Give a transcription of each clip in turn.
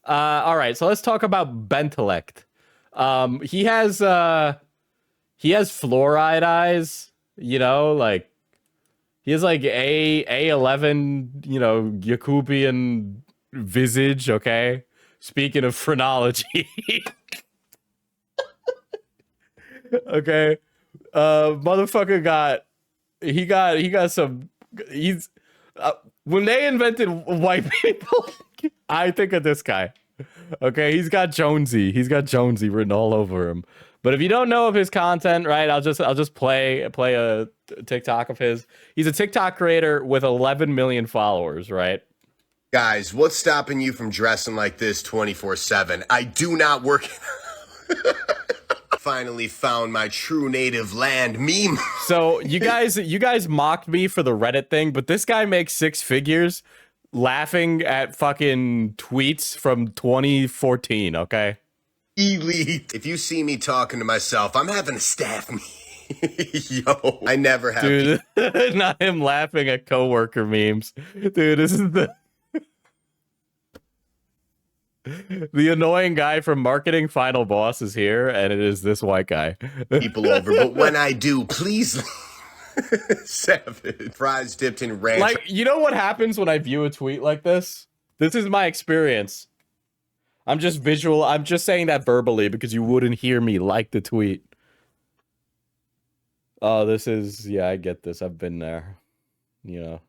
All right, so let's talk about Bentellect. He has fluoride eyes, you know, like he has like A11, you know, Jacobian visage, okay? Speaking of phrenology. Okay. Motherfucker got some when they invented white people, I think of this guy. Okay, he's got Jonesy written all over him. But if you don't know of his content, right, I'll just play a TikTok of his. He's a TikTok creator with 11 million followers, right? Guys, what's stopping you from dressing like this 24/7? I do not work. Finally found my true native land meme. So you guys mocked me for the Reddit thing, but this guy makes 6 figures laughing at fucking tweets from 2014, okay? Elite. If you see me talking to myself, I'm having a staff meeting. Yo, I never have. Dude, not him laughing at coworker memes. Dude, this is the annoying guy from Marketing Final Boss is here, and it is this white guy. People over, but when I do, please. Savage. Fries dipped in ranch. Like, you know what happens when I view a tweet like this? This is my experience. I'm just saying that verbally because you wouldn't hear me like the tweet. Oh, this is, yeah, I get this. I've been there. You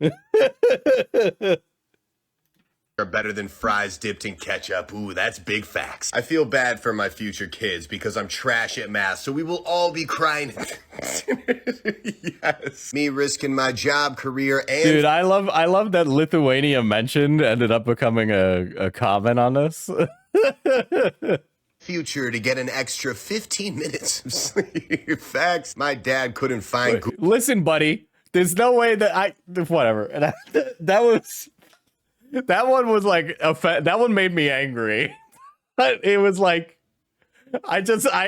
know. Are better than fries dipped in ketchup. Ooh, that's big facts. I feel bad for my future kids because I'm trash at math, so we will all be crying. Yes. Me risking my job, career, and... Dude, I love that Lithuania mentioned ended up becoming a comment on this. Future to get an extra 15 minutes of sleep. Facts. My dad couldn't find... Listen, buddy, there's no way that whatever. And that one was like, that one made me angry. It was like, I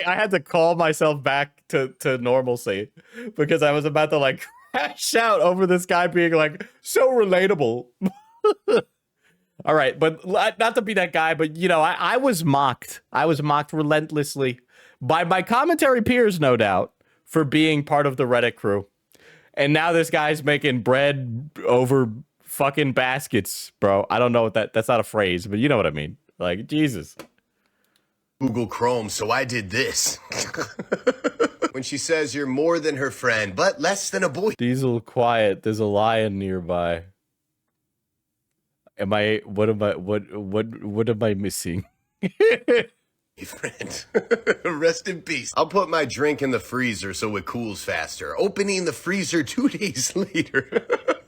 had to call myself back to normalcy because I was about to like crash out over this guy being like, so relatable. All right, but not to be that guy, but you know, I was mocked. I was mocked relentlessly by my commentary peers, no doubt, for being part of the Reddit crew. And now this guy's making bread over fucking baskets, bro. I don't know what that's not a phrase, but you know what I mean. Like, Jesus. Google Chrome, so I did this. When she says you're more than her friend, but less than a boy. Diesel, quiet. There's a lion nearby. What am I missing? Friend. Rest in peace. I'll put my drink in the freezer so it cools faster. Opening the freezer 2 days later.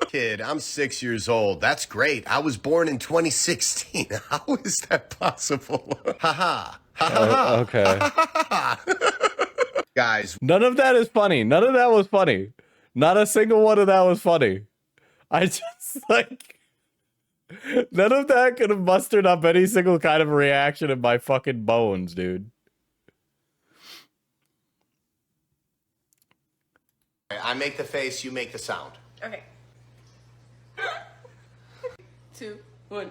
Kid, I'm 6 years old. That's great. I was born in 2016. How is that possible? Haha. Okay. Guys. None of that is funny. None of that was funny. Not a single one of that was funny. I just like... None of that could have mustered up any single kind of reaction in my fucking bones, dude. I make the face, you make the sound. Okay. 2, 1.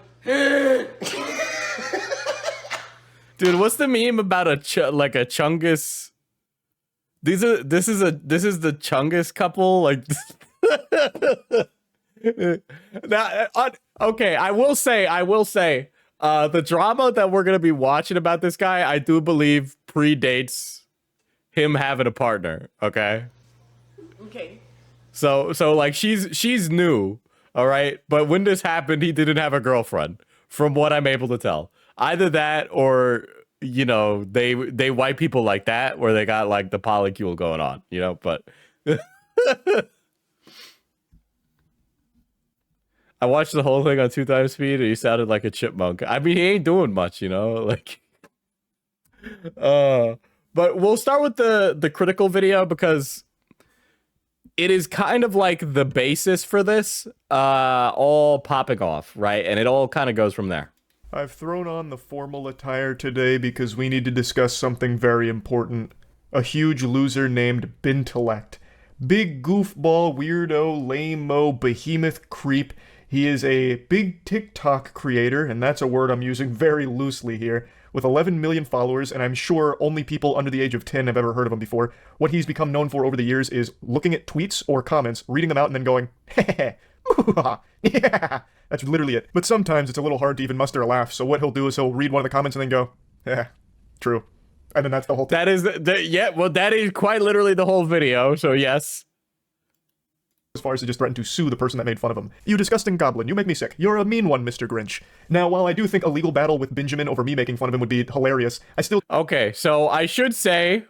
Dude, what's the meme about a Chungus? This is the Chungus couple, like. Now, okay, I will say, the drama that we're gonna be watching about this guy, I do believe predates him having a partner. Okay. Okay. So like she's new, all right. But when this happened, he didn't have a girlfriend, from what I'm able to tell. Either that, or you know, they white people like that, where they got like the polycule going on, you know. But. I watched the whole thing on 2 times speed, and he sounded like a chipmunk. I mean, he ain't doing much, you know, like. But we'll start with the critical video because it is kind of like the basis for this, all popping off, right? And it all kind of goes from there. I've thrown on the formal attire today because we need to discuss something very important. A huge loser named Bentellect. Big goofball, weirdo, lame-mo, behemoth creep. He is a big TikTok creator, and that's a word I'm using very loosely here, with 11 million followers, and I'm sure only people under the age of 10 have ever heard of him before. What he's become known for over the years is looking at tweets or comments, reading them out, and then going, heh, yeah, that's literally it. But sometimes it's a little hard to even muster a laugh, so what he'll do is he'll read one of the comments and then go, yeah, true. And then that's the whole thing. That is, yeah, well, that is quite literally the whole video, so yes. As far as to just threaten to sue the person that made fun of him. You disgusting goblin, you make me sick. You're a mean one, Mr. Grinch. Now, while I do think a legal battle with Benjamin over me making fun of him would be hilarious, I still... Okay, so I should say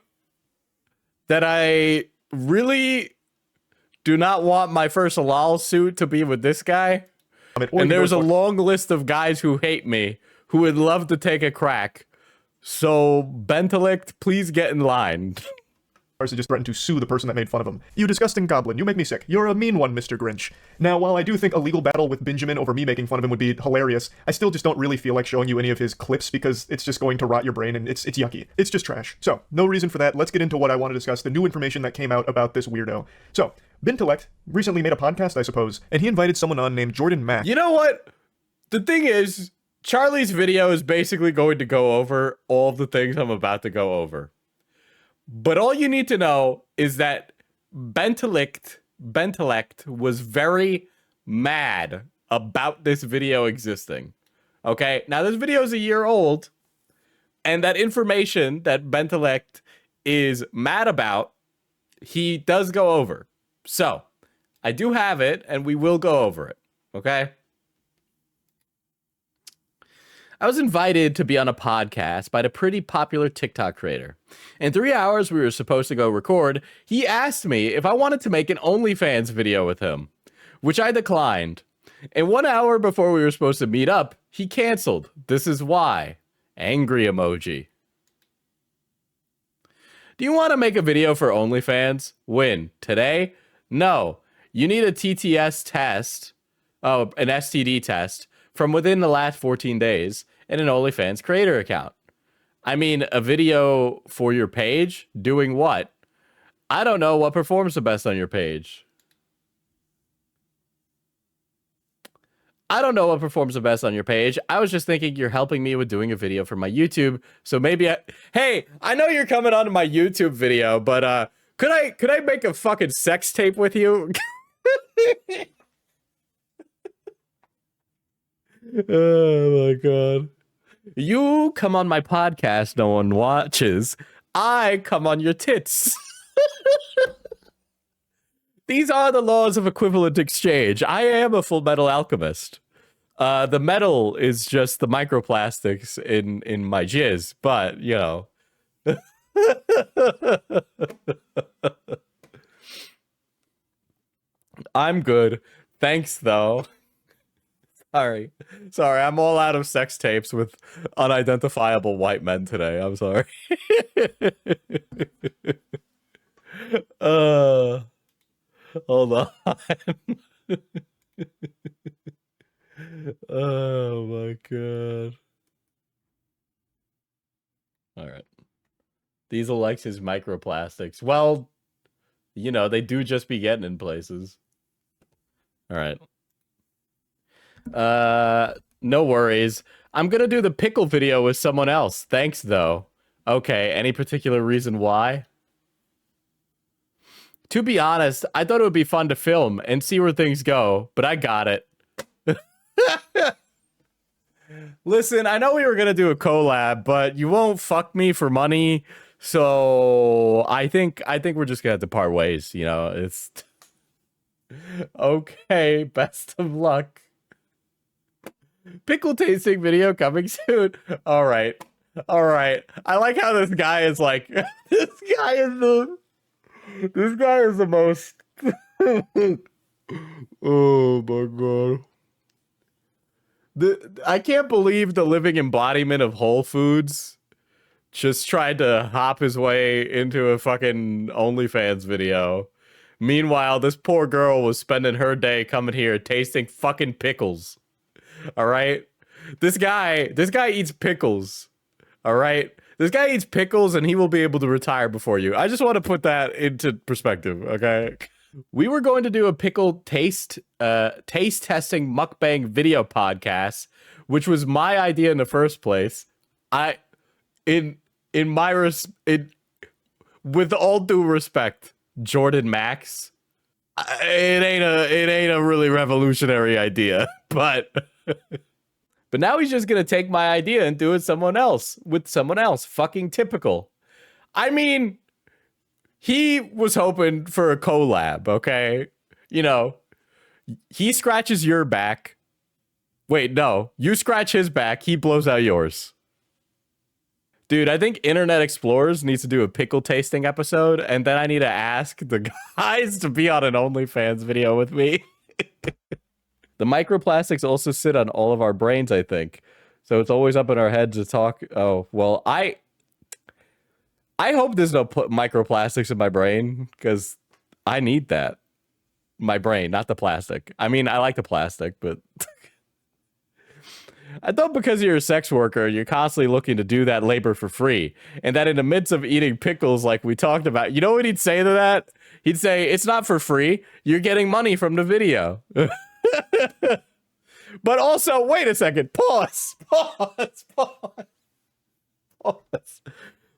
that I really do not want my first lawsuit to be with this guy. And there's a long list of guys who hate me, who would love to take a crack. So, Bentellect, please get in line. To just threaten to sue the person that made fun of him. You disgusting goblin, you make me sick. You're a mean one, Mr. Grinch. Now, while I do think a legal battle with Benjamin over me making fun of him would be hilarious, I still just don't really feel like showing you any of his clips because it's just going to rot your brain and it's yucky. It's just trash. So, no reason for that. Let's get into what I want to discuss, the new information that came out about this weirdo. So, Bentellect recently made a podcast, I suppose, and he invited someone on named Jordan Mack. You know what? The thing is, Charlie's video is basically going to go over all of the things I'm about to go over. But all you need to know is that Bentellect was very mad about this video existing. Okay? Now, this video is a year old, and that information that Bentellect is mad about, he does go over. So, I do have it, and we will go over it. Okay? I was invited to be on a podcast by the pretty popular TikTok creator. In 3 hours we were supposed to go record, he asked me if I wanted to make an OnlyFans video with him, which I declined. And 1 hour before we were supposed to meet up, he canceled. This is why. Angry emoji. Do you want to make a video for OnlyFans? When? Today? No. You need a TTS test. Oh, an STD test from within the last 14 days and an OnlyFans creator account. I mean, a video for your page? Doing what? I don't know what performs the best on your page. I don't know what performs the best on your page. I was just thinking you're helping me with doing a video for my YouTube. So maybe hey, I know you're coming onto my YouTube video, but could I make a fucking sex tape with you? Oh my god. You come on my podcast, no one watches. I come on your tits. These are the laws of equivalent exchange. I am a full metal alchemist. The metal is just the microplastics in my jizz, but you know. I'm good. Thanks though. Sorry, I'm all out of sex tapes with unidentifiable white men today. I'm sorry. Hold on. Oh my god. All right. Diesel likes his microplastics. Well, you know, they do just be getting in places. All right. No worries. I'm gonna do the pickle video with someone else. Thanks, though. Okay, any particular reason why? To be honest, I thought it would be fun to film and see where things go, but I got it. Listen, I know we were gonna do a collab, but you won't fuck me for money, so I think we're just gonna have to part ways, you know, it's... Okay, best of luck. Pickle tasting video coming soon. All right. I like how this guy is like, this guy is the most. Oh my god. I can't believe the living embodiment of Whole Foods just tried to hop his way into a fucking OnlyFans video. Meanwhile, this poor girl was spending her day coming here tasting fucking pickles. All right? This guy eats pickles. All right? This guy eats pickles and he will be able to retire before you. I just want to put that into perspective, okay? We were going to do a pickle taste testing mukbang video podcast, which was my idea in the first place. With all due respect, Jordan Max, it ain't a really revolutionary idea, but now he's just gonna take my idea and do it with someone else. Fucking typical. I mean, he was hoping for a collab, okay? You know, he scratches your back. Wait, no, you scratch his back, he blows out yours. Dude, I think Internet Explorers needs to do a pickle tasting episode, and then I need to ask the guys to be on an OnlyFans video with me. The microplastics also sit on all of our brains, I think. So it's always up in our heads to talk. Oh, well, I hope there's no microplastics in my brain, because I need that. My brain, not the plastic. I mean, I like the plastic, but... I thought because you're a sex worker, you're constantly looking to do that labor for free. And that in the midst of eating pickles like we talked about, you know what he'd say to that? He'd say, it's not for free. You're getting money from the video. But also, wait a second. Pause.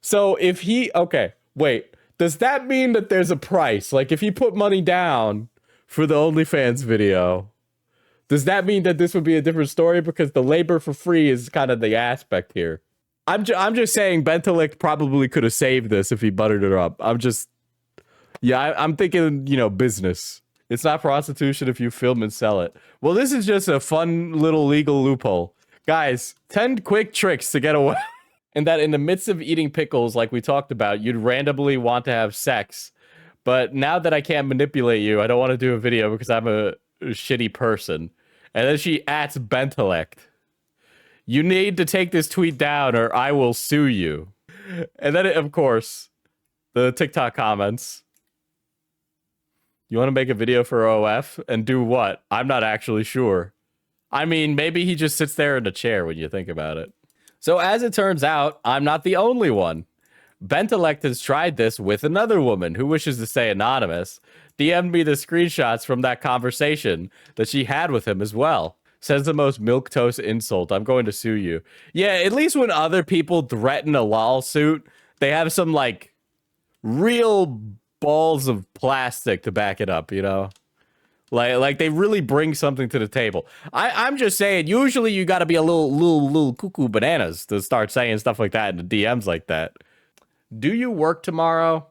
So if he... Okay, wait. Does that mean that there's a price? Like if he put money down for the OnlyFans video... Does that mean that this would be a different story? Because the labor for free is kind of the aspect here. I'm just saying Bentellect probably could have saved this if he buttered it up. I'm thinking, you know, business. It's not prostitution if you film and sell it. Well, this is just a fun little legal loophole. Guys, 10 quick tricks to get away. And that in the midst of eating pickles, like we talked about, you'd randomly want to have sex. But now that I can't manipulate you, I don't want to do a video because I'm a shitty person. And then she adds Bentellect. You need to take this tweet down or I will sue you. And then, of course, the TikTok comments. You want to make a video for OF and do what? I'm not actually sure. I mean, maybe he just sits there in a chair when you think about it. So as it turns out, I'm not the only one. Bentellect has tried this with another woman who wishes to stay anonymous. DM'd me the screenshots from that conversation that she had with him as well. Says the most milquetoast insult. I'm going to sue you. Yeah, at least when other people threaten a lawsuit, they have some, like, real balls of plastic to back it up, you know? Like they really bring something to the table. I'm just saying, usually you got to be a little cuckoo bananas to start saying stuff like that in the DMs like that. Do you work tomorrow?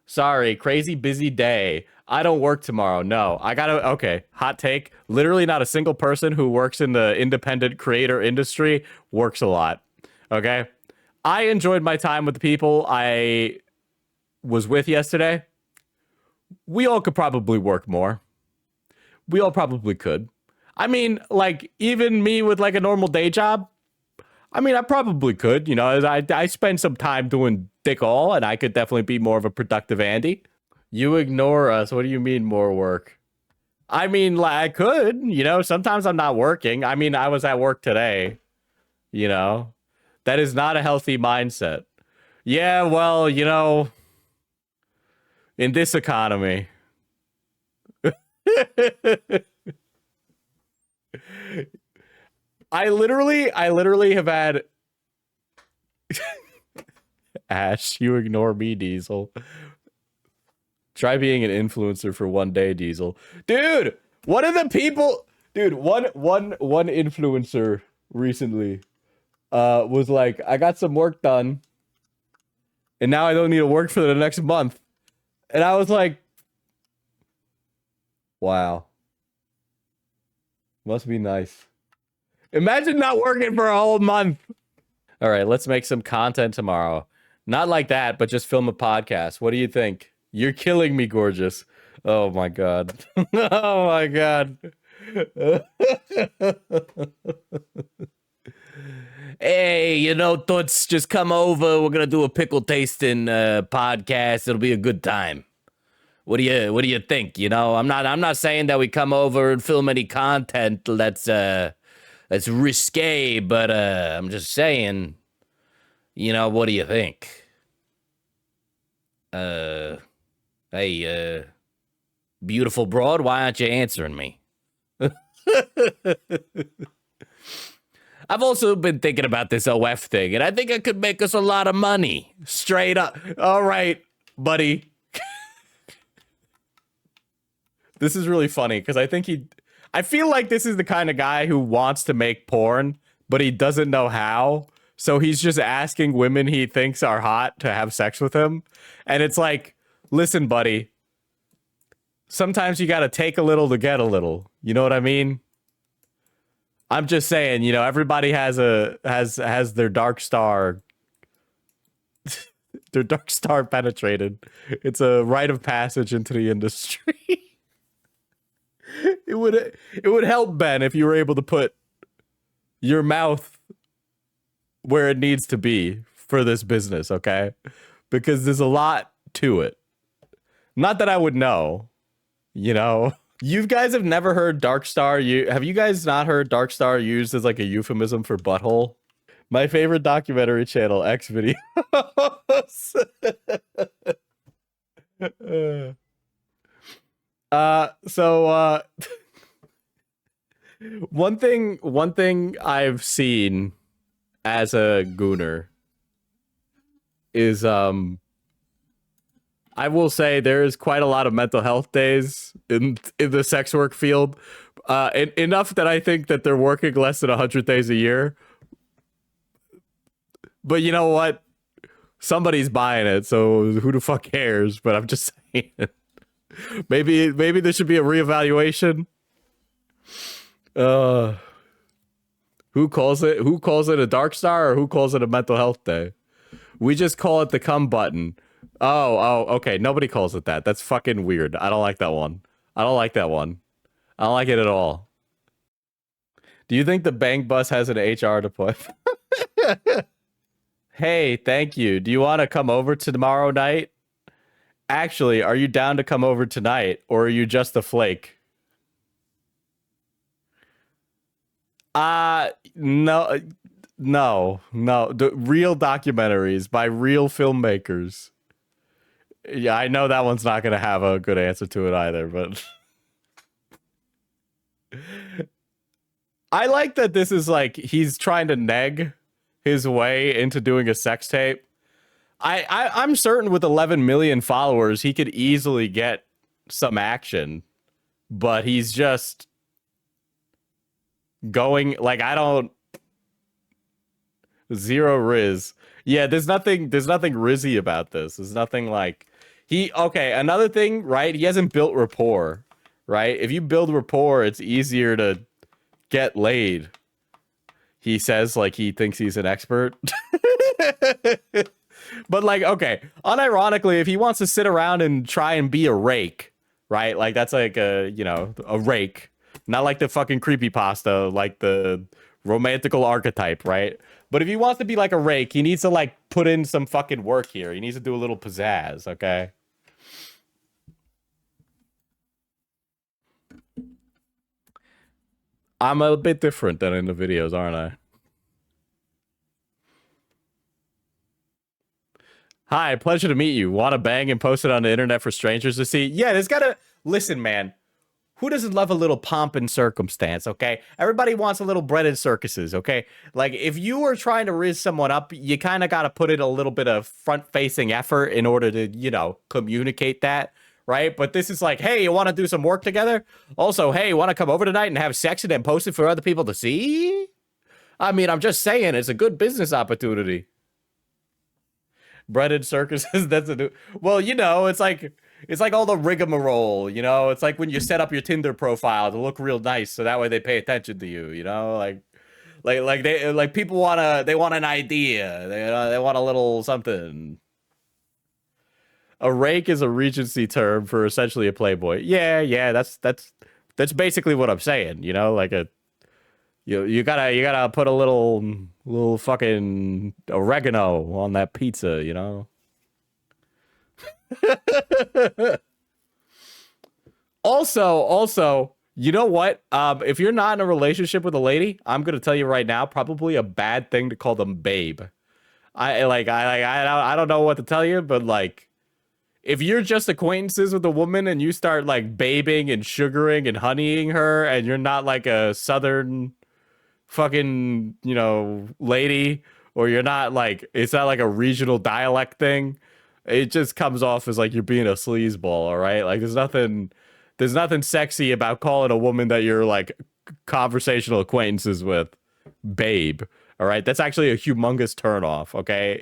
Sorry, crazy busy day. I don't work tomorrow. No, I gotta... Okay, hot take. Literally not a single person who works in the independent creator industry works a lot. Okay? I enjoyed my time with the people I was with yesterday. We all could probably work more. We all probably could. I mean, like, even me with, like, a normal day job, I mean, I probably could. You know, I spend some time doing dick all, and I could definitely be more of a productive Andy. You ignore us. What do you mean more work? I mean, like, I could, you know, sometimes I'm not working. I mean, I was at work today, you know. That is not a healthy mindset. Yeah, well, you know, in this economy. I literally have had... Ash, you ignore me, Diesel. Try being an influencer for one day, Diesel. Dude, one of the people... Dude, one influencer recently was like, I got some work done, and now I don't need to work for the next month. And I was like, wow. Must be nice. Imagine not working for a whole month. All right, let's make some content tomorrow. Not like that, but just film a podcast. What do you think? You're killing me, gorgeous. Oh my god. Oh my god. Hey, you know, Toots, just come over. We're gonna do a pickle tasting podcast. It'll be a good time. What do you think? You know, I'm not saying that we come over and film any content that's risque, but I'm just saying, you know, what do you think? Hey, Beautiful broad, why aren't you answering me? I've also been thinking about this OF thing, and I think it could make us a lot of money. Straight up. All right, buddy. This is really funny, because I feel like this is the kind of guy who wants to make porn, but he doesn't know how. So he's just asking women he thinks are hot to have sex with him. And it's like, listen, buddy, sometimes you got to take a little to get a little. You know what I mean? I'm just saying, you know, everybody has their dark star. Their dark star penetrated. It's a rite of passage into the industry. It would help, Ben, if you were able to put your mouth where it needs to be for this business, okay? Because there's a lot to it. Not that I would know, you know. You guys have never heard dark star. Have you guys not heard dark star used as like a euphemism for butthole? My favorite documentary channel, X videos. One thing I've seen as a gooner is I will say there is quite a lot of mental health days in the sex work field. Enough that I think that they're working less than 100 days a year. But you know what? Somebody's buying it, so who the fuck cares? But I'm just saying. Maybe there should be a reevaluation. Who calls it a dark star, or who calls it a mental health day? We just call it the come button. Oh, okay. Nobody calls it that. That's fucking weird. I don't like that one. I don't like it at all. Do you think the Bang Bus has an HR department? Hey, thank you. Do you want to come over tomorrow night? Actually, are you down to come over tonight, or are you just a flake? No. The real documentaries by real filmmakers. Yeah, I know that one's not going to have a good answer to it either, but I like that this is like he's trying to neg his way into doing a sex tape. I'm certain with 11 million followers, he could easily get some action, but he's just going like, zero rizz. Yeah, there's nothing rizzy about this. There's nothing like okay, another thing, right? He hasn't built rapport, right? If you build rapport, it's easier to get laid. He says like he thinks he's an expert. But like, okay, unironically, if he wants to sit around and try and be a rake, right? Like that's like a rake, not like the fucking creepypasta, like the romantical archetype, right? But if he wants to be like a rake, he needs to like put in some fucking work here. He needs to do a little pizzazz, okay? I'm a bit different than in the videos, aren't I? Hi, pleasure to meet you. Want to bang and post it on the internet for strangers to see? Yeah, there's gotta... Listen, man. Who doesn't love a little pomp and circumstance, okay? Everybody wants a little bread and circuses, okay? Like, if you are trying to rizz someone up, you kind of got to put in a little bit of front-facing effort in order to, you know, communicate that, right? But this is like, hey, you want to do some work together? Also, hey, you want to come over tonight and have sex and then post it for other people to see? I mean, I'm just saying, it's a good business opportunity. Bread and circuses, that's a new... Well, you know, it's like all the rigmarole, you know? It's like when you set up your Tinder profile to look real nice, so that way they pay attention to you, you know? Like people want an idea. They want a little something. A rake is a Regency term for essentially a playboy. Yeah, that's basically what I'm saying, you know? Like you gotta put a little fucking oregano on that pizza, you know? Also, you know what? If you're not in a relationship with a lady, I'm gonna tell you right now, probably a bad thing to call them babe. I don't know what to tell you, but like, if you're just acquaintances with a woman and you start like babing and sugaring and honeying her, and you're not like a southern fucking, you know, lady, or you're not like, it's not like a regional dialect thing, it just comes off as like you're being a sleazeball, all right? Like there's nothing sexy about calling a woman that you're like conversational acquaintances with babe. All right, that's actually a humongous turnoff. Okay,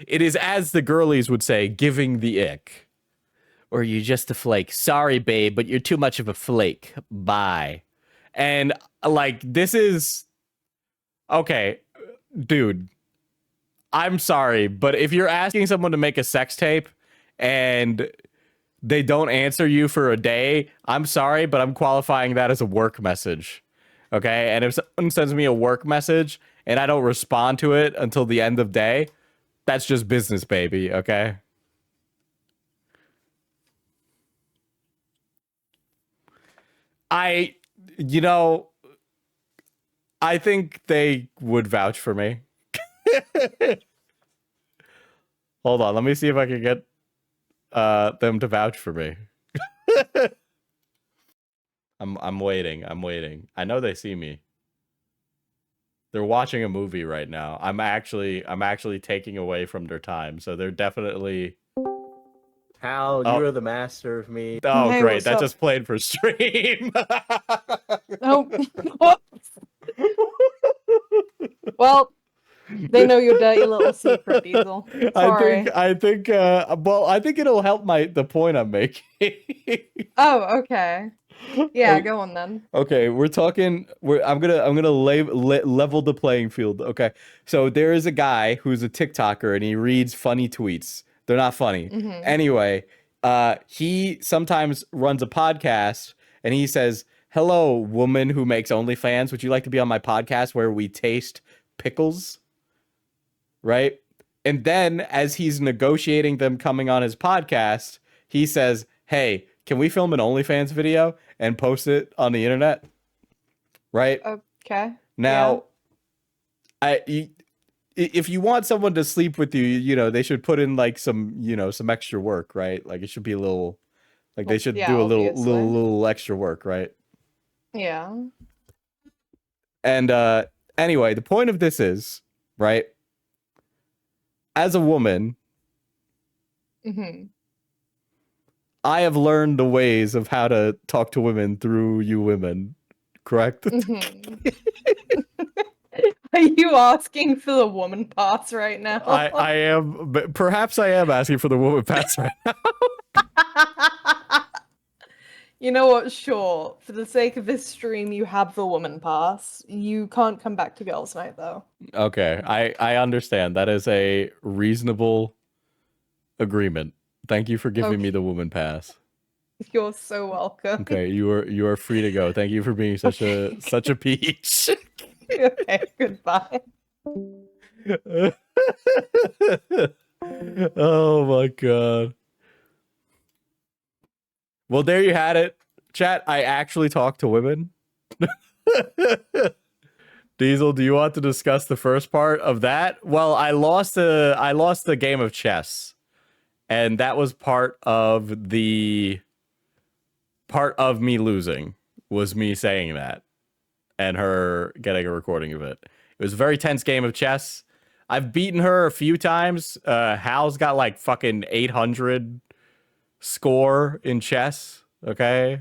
it is, as the girlies would say, giving the ick. Or you just a flake. Sorry, babe, but you're too much of a flake. Bye. And like this is okay, dude. I'm sorry, but if you're asking someone to make a sex tape and they don't answer you for a day, I'm sorry, but I'm qualifying that as a work message. Okay, and if someone sends me a work message and I don't respond to it until the end of day, that's just business, baby, okay? You know, I think they would vouch for me. Hold on, let me see if I can get them to vouch for me. I'm waiting. I know they see me. They're watching a movie right now. I'm actually taking away from their time, so they're definitely. Hal, Oh. you're the master of me. Oh, Hey, great! what's That up? just played for stream. Oh, well, they know your dirty little secret, Diesel. Sorry. I think. Well, I think it'll help the point I'm making. Oh, okay. Yeah, go on then. Okay, I'm gonna level the playing field. Okay, so there is a guy who's a TikToker and he reads funny tweets. They're not funny. Mhm. Anyway, he sometimes runs a podcast and he says, "Hello, woman who makes OnlyFans. Would you like to be on my podcast where we taste pickles?" Right? And then as he's negotiating them coming on his podcast, he says, "Hey, can we film an OnlyFans video and post it on the internet?" Right? Okay. Now, if you want someone to sleep with you, you know, they should put in like some extra work, right? Like it should be a little, like they should Yeah, do a obviously. little extra work, right? Yeah. And anyway, the point of this is, right? As a woman, Mm-hmm. I have learned the ways of how to talk to women through you women, correct? Mm-hmm. Are you asking for the woman pass right now? I am, but perhaps I am asking for the woman pass right now. You know what? Sure. For the sake of this stream, you have the woman pass. You can't come back to girls' night, though. Okay, I understand. That is a reasonable agreement. Thank you for giving me the woman pass. You're so welcome. Okay, you are free to go. Thank you for being such a peach. Okay, goodbye. Oh my god. Well, there you had it. Chat, I actually talk to women. Diesel, do you want to discuss the first part of that? Well, I lost the game of chess. And that was part of me losing, was me saying that and her getting a recording of it. It was a very tense game of chess. I've beaten her a few times. Hal's got like fucking 800 score in chess. Okay,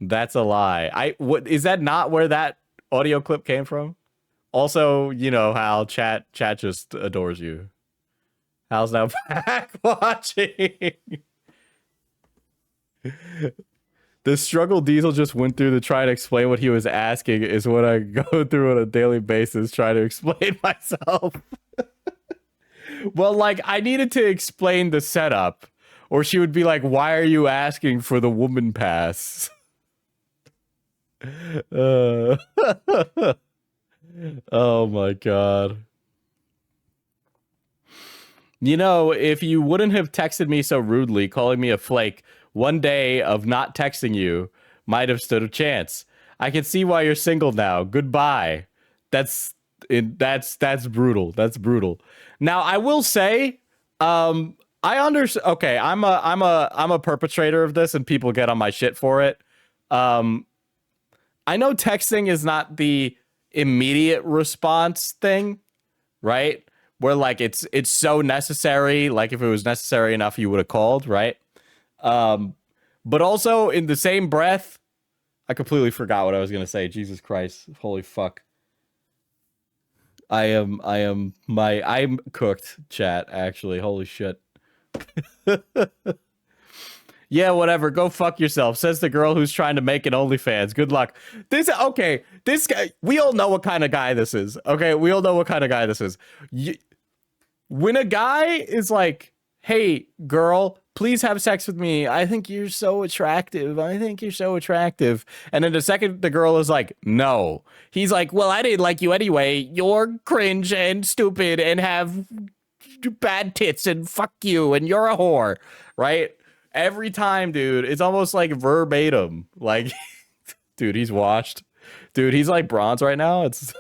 that's a lie. What is that? Not where that audio clip came from. Also, you know how chat just adores you. Hal's now back watching. The struggle Diesel just went through to try to explain what he was asking is what I go through on a daily basis trying to explain myself. Well, like, I needed to explain the setup, or she would be like, "Why are you asking for the woman pass?" Oh my god. You know, if you wouldn't have texted me so rudely, calling me a flake, one day of not texting you might have stood a chance. I can see why you're single now. Goodbye. That's brutal. That's brutal. Now, I will say, I understand. Okay, I'm a perpetrator of this, and people get on my shit for it. I know texting is not the immediate response thing, right? Where like it's so necessary. Like if it was necessary enough, you would have called, right? But also in the same breath, I completely forgot what I was gonna say. Jesus Christ, holy fuck! I'm cooked, chat. Actually, holy shit. Yeah, whatever. Go fuck yourself. Says the girl who's trying to make an OnlyFans. Good luck. This guy. We all know what kind of guy this is. Okay, we all know what kind of guy this is. When a guy is like, "Hey, girl, please have sex with me. I think you're so attractive. I think you're so attractive." And then the second the girl is like, "No," he's like, "Well, I didn't like you anyway. You're cringe and stupid and have bad tits and fuck you and you're a whore," right? Every time, dude, it's almost like verbatim. Like, dude, he's washed. Dude, he's like bronze right now. It's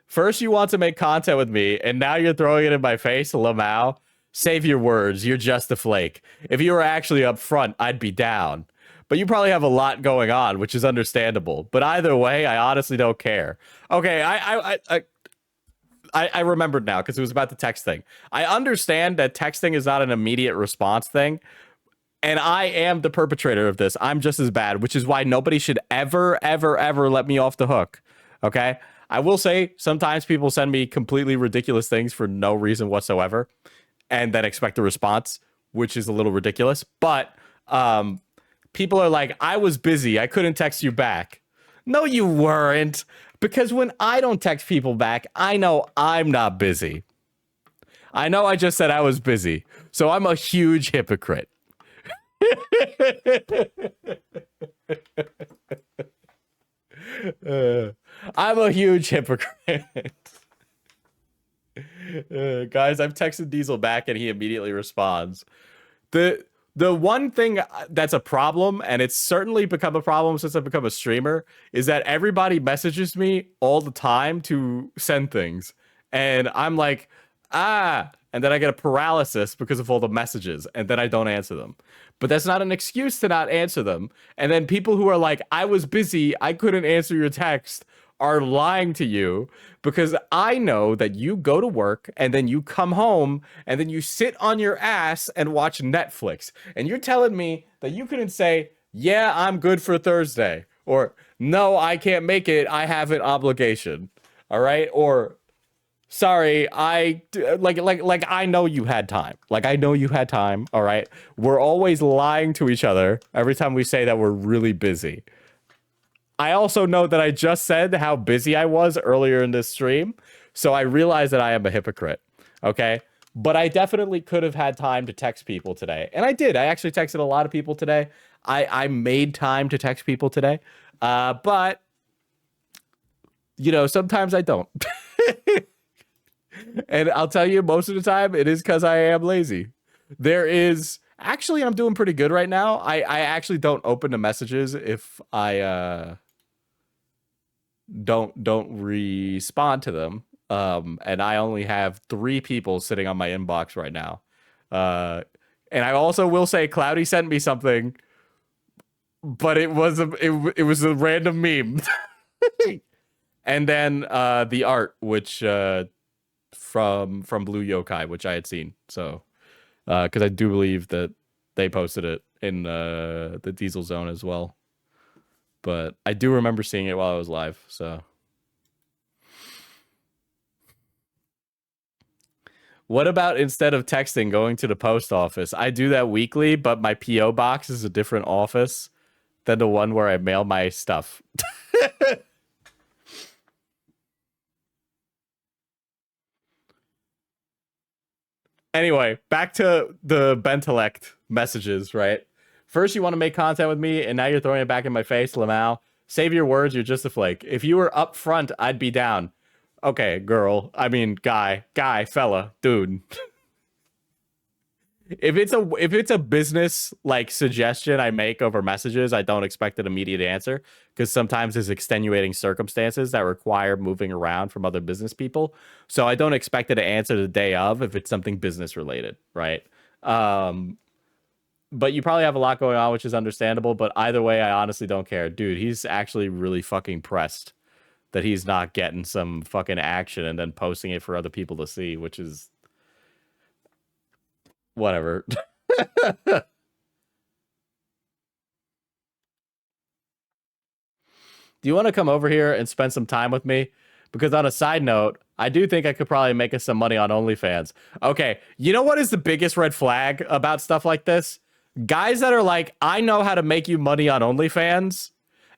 first you want to make content with me, and now you're throwing it in my face, Lamau. Save your words. You're just a flake. If you were actually up front, I'd be down. But you probably have a lot going on, which is understandable. But either way, I honestly don't care. Okay, I remembered now because it was about the text thing. I understand that texting is not an immediate response thing. And I am the perpetrator of this. I'm just as bad, which is why nobody should ever, ever, ever let me off the hook. Okay? I will say sometimes people send me completely ridiculous things for no reason whatsoever and then expect a response, which is a little ridiculous. But people are like, "I was busy. I couldn't text you back." No, you weren't. Because when I don't text people back, I know I'm not busy. I know I just said I was busy. So I'm a huge hypocrite. I'm a huge hypocrite. Guys, I've texted Diesel back and he immediately responds. The one thing that's a problem, and it's certainly become a problem since I've become a streamer, is that everybody messages me all the time to send things. And I'm like, and then I get a paralysis because of all the messages, and then I don't answer them. But that's not an excuse to not answer them. And then people who are like, "I was busy, I couldn't answer your text," are lying to you, because I know that you go to work and then you come home and then you sit on your ass and watch Netflix. And you're telling me that you couldn't say, "Yeah, I'm good for Thursday," or "No, I can't make it, I have an obligation." All right? Or sorry, I know you had time. Like, I know you had time, all right? We're always lying to each other every time we say that we're really busy. I also know that I just said how busy I was earlier in this stream, so I realize that I am a hypocrite, okay? But I definitely could have had time to text people today. And I did. I actually texted a lot of people today. I made time to text people today. But, you know, sometimes I don't. And I'll tell you, most of the time, it is because I am lazy. There is... Actually, I'm doing pretty good right now. I actually don't open the messages if I don't respond to them. And I only have 3 people sitting on my inbox right now. And I also will say Cloudy sent me something, but it was a random meme. And then the art, which from Blue Yokai, which I had seen. So because I do believe that they posted it in the Diesel Zone as well. But I do remember seeing it while I was live, so. What about instead of texting, going to the post office? I do that weekly, but my P.O. box is a different office than the one where I mail my stuff. Anyway, back to the Bentellect messages, right? First, you want to make content with me, and now you're throwing it back in my face, Lamau. Save your words, you're just a flake. If you were up front, I'd be down. Okay, girl. I mean, guy, fella, dude. If it's a business like suggestion I make over messages, I don't expect an immediate answer, because sometimes there's extenuating circumstances that require moving around from other business people. So I don't expect it to answer the day of if it's something business related, right? But you probably have a lot going on, which is understandable. But either way, I honestly don't care. Dude, he's actually really fucking pressed that he's not getting some fucking action and then posting it for other people to see, which is whatever. Do you want to come over here and spend some time with me? Because on a side note, I do think I could probably make us some money on OnlyFans. Okay, you know what is the biggest red flag about stuff like this? Guys that are like, I know how to make you money on OnlyFans.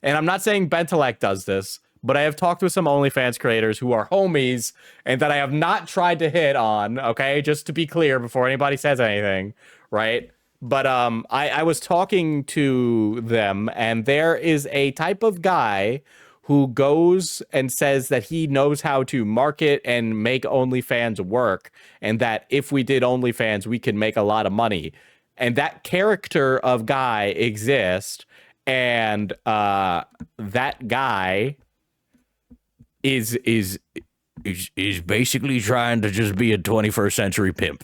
And I'm not saying Bentellect does this, but I have talked with some OnlyFans creators who are homies and that I have not tried to hit on, okay? Just to be clear before anybody says anything, right? But I was talking to them, and there is a type of guy who goes and says that he knows how to market and make OnlyFans work, and that if we did OnlyFans, we could make a lot of money. And that character of guy exists, and that guy is basically trying to just be a 21st century pimp.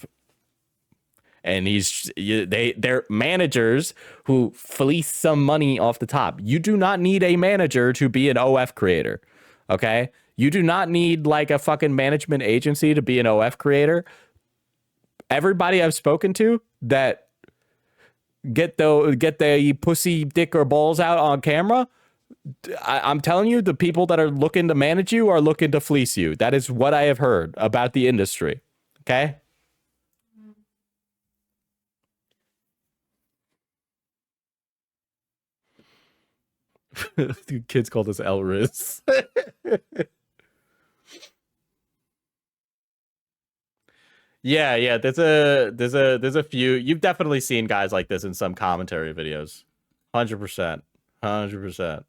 And they're managers who fleece some money off the top. You do not need a manager to be an OF creator, okay? You do not need like a fucking management agency to be an OF creator. Everybody I've spoken to that get the pussy, dick, or balls out on camera, I'm telling you, the people that are looking to manage you are looking to fleece you. That is what I have heard about the industry, okay? Kids call this rizz. Yeah, there's a few. You've definitely seen guys like this in some commentary videos. 100%. 100%.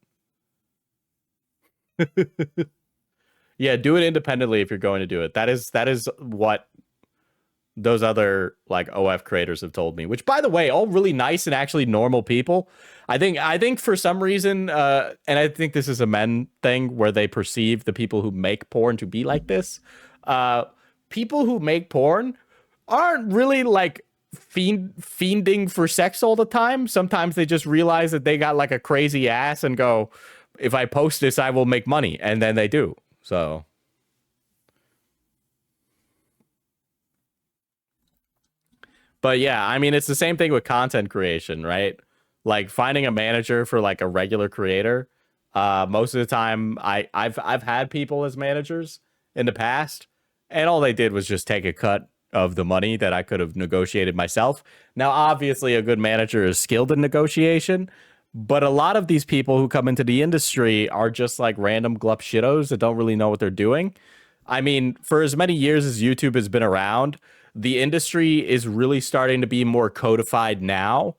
Yeah, do it independently if you're going to do it. That is what those other like OF creators have told me, which by the way, all really nice and actually normal people. I think for some reason, and I think this is a men thing where they perceive the people who make porn to be like this. People who make porn aren't really like fiending for sex all the time. Sometimes they just realize that they got like a crazy ass and go, if I post this, I will make money. And then they do. So. But yeah, I mean, it's the same thing with content creation, right? Like finding a manager for like a regular creator. Most of the time, I've had people as managers in the past, and all they did was just take a cut of the money that I could have negotiated myself. Now, obviously, a good manager is skilled in negotiation, but a lot of these people who come into the industry are just like random glup shittos that don't really know what they're doing. I mean, for as many years as YouTube has been around, the industry is really starting to be more codified now.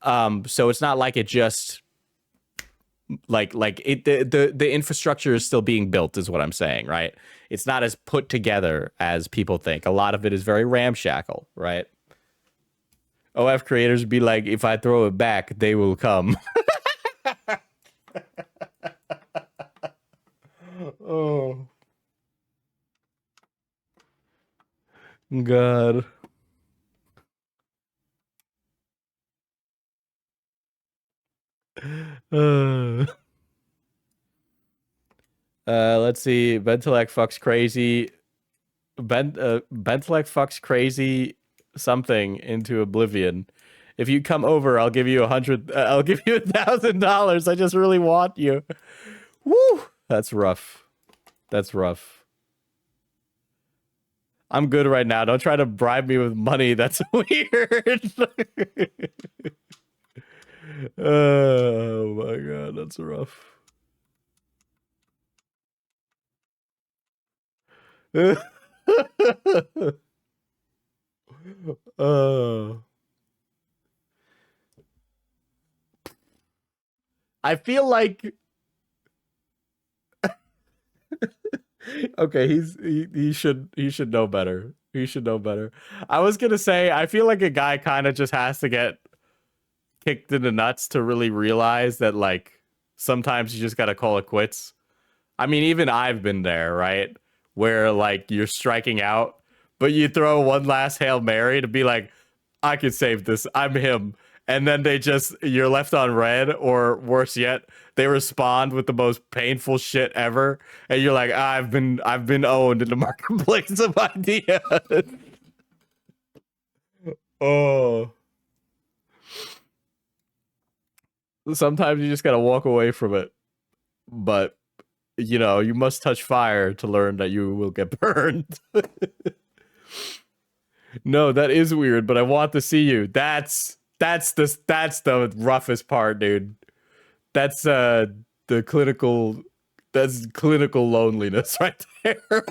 So it's not like it just the infrastructure is still being built is what I'm saying, right? It's not as put together as people think. A lot of it is very ramshackle, right? OF creators be like, if I throw it back, they will come. Oh. God. Let's see. Bentellect fucks crazy. Bentellect fucks crazy something into oblivion. If you come over, I'll give you I'll give you $1,000. I just really want you. Woo! That's rough. That's rough. I'm good right now. Don't try to bribe me with money. That's weird. Oh my god, that's rough. I feel like okay, he should know better. He should know better. I was gonna say I feel like a guy kind of just has to get kicked in the nuts to really realize that like sometimes you just gotta call it quits. I mean, even I've been there, right? Where like you're striking out, but you throw one last Hail Mary to be like, I could save this. I'm him. And then you're left on red, or worse yet, they respond with the most painful shit ever, and you're like, I've been owned in the marketplace of ideas. Oh. Sometimes you just gotta walk away from it. But, you know, you must touch fire to learn that you will get burned. No, that is weird, but I want to see you. That's the roughest part, dude. That's clinical loneliness right there.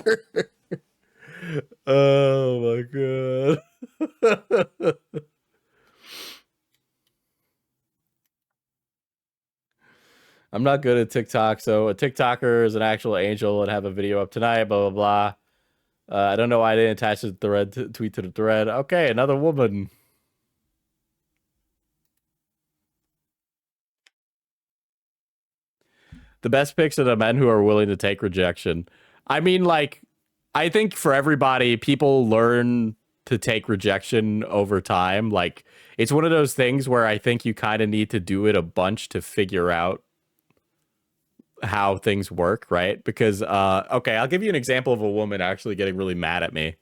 Oh my god. I'm not good at TikTok, so a TikToker is an actual angel and have a video up tonight, blah, blah, blah. I don't know why I didn't attach the thread tweet to the thread. Okay, another woman. The best picks are the men who are willing to take rejection. I mean, like, I think for everybody, people learn to take rejection over time. Like, it's one of those things where I think you kind of need to do it a bunch to figure out how things work, right? Because okay, I'll give you an example of a woman actually getting really mad at me.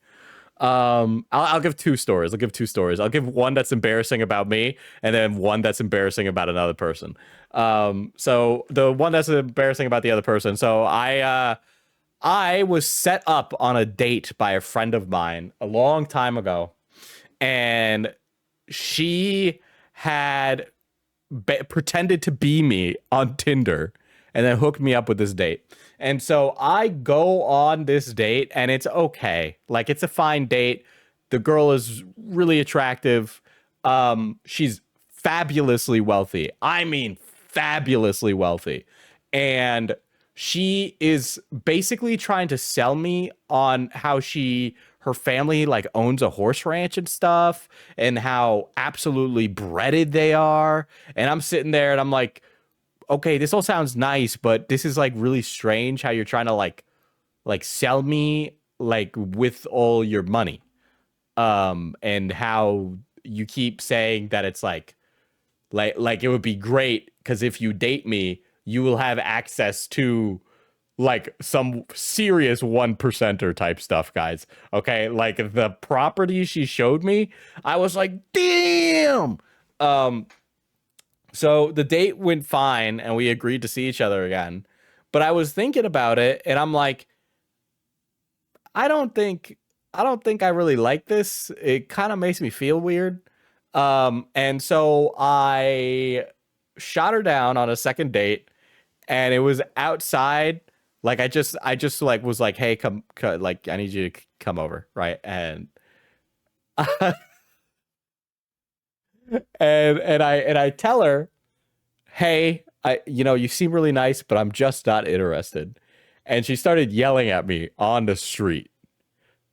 I'll give two stories. I'll give one that's embarrassing about me, and then one that's embarrassing about another person. So the one that's embarrassing about the other person. So I was set up on a date by a friend of mine a long time ago, and she had pretended to be me on Tinder and then hooked me up with this date. And so I go on this date, and it's okay. Like, it's a fine date. The girl is really attractive. She's fabulously wealthy. I mean, fabulously wealthy. And she is basically trying to sell me on how her family like owns a horse ranch and stuff, and how absolutely breaded they are. And I'm sitting there and I'm like, okay, this all sounds nice, but this is like really strange how you're trying to like sell me like with all your money. And how you keep saying that it's like it would be great because if you date me, you will have access to like some serious 1%er type stuff, guys. Okay, like the property she showed me, I was like, damn. So the date went fine, and we agreed to see each other again. But I was thinking about it, and I'm like, I don't think I really like this. It kind of makes me feel weird. And so I shot her down on a second date, and it was outside. Like I just like was like, hey, come like I need you to come over, right? And and I tell her, hey, you seem really nice, but I'm just not interested. And she started yelling at me on the street.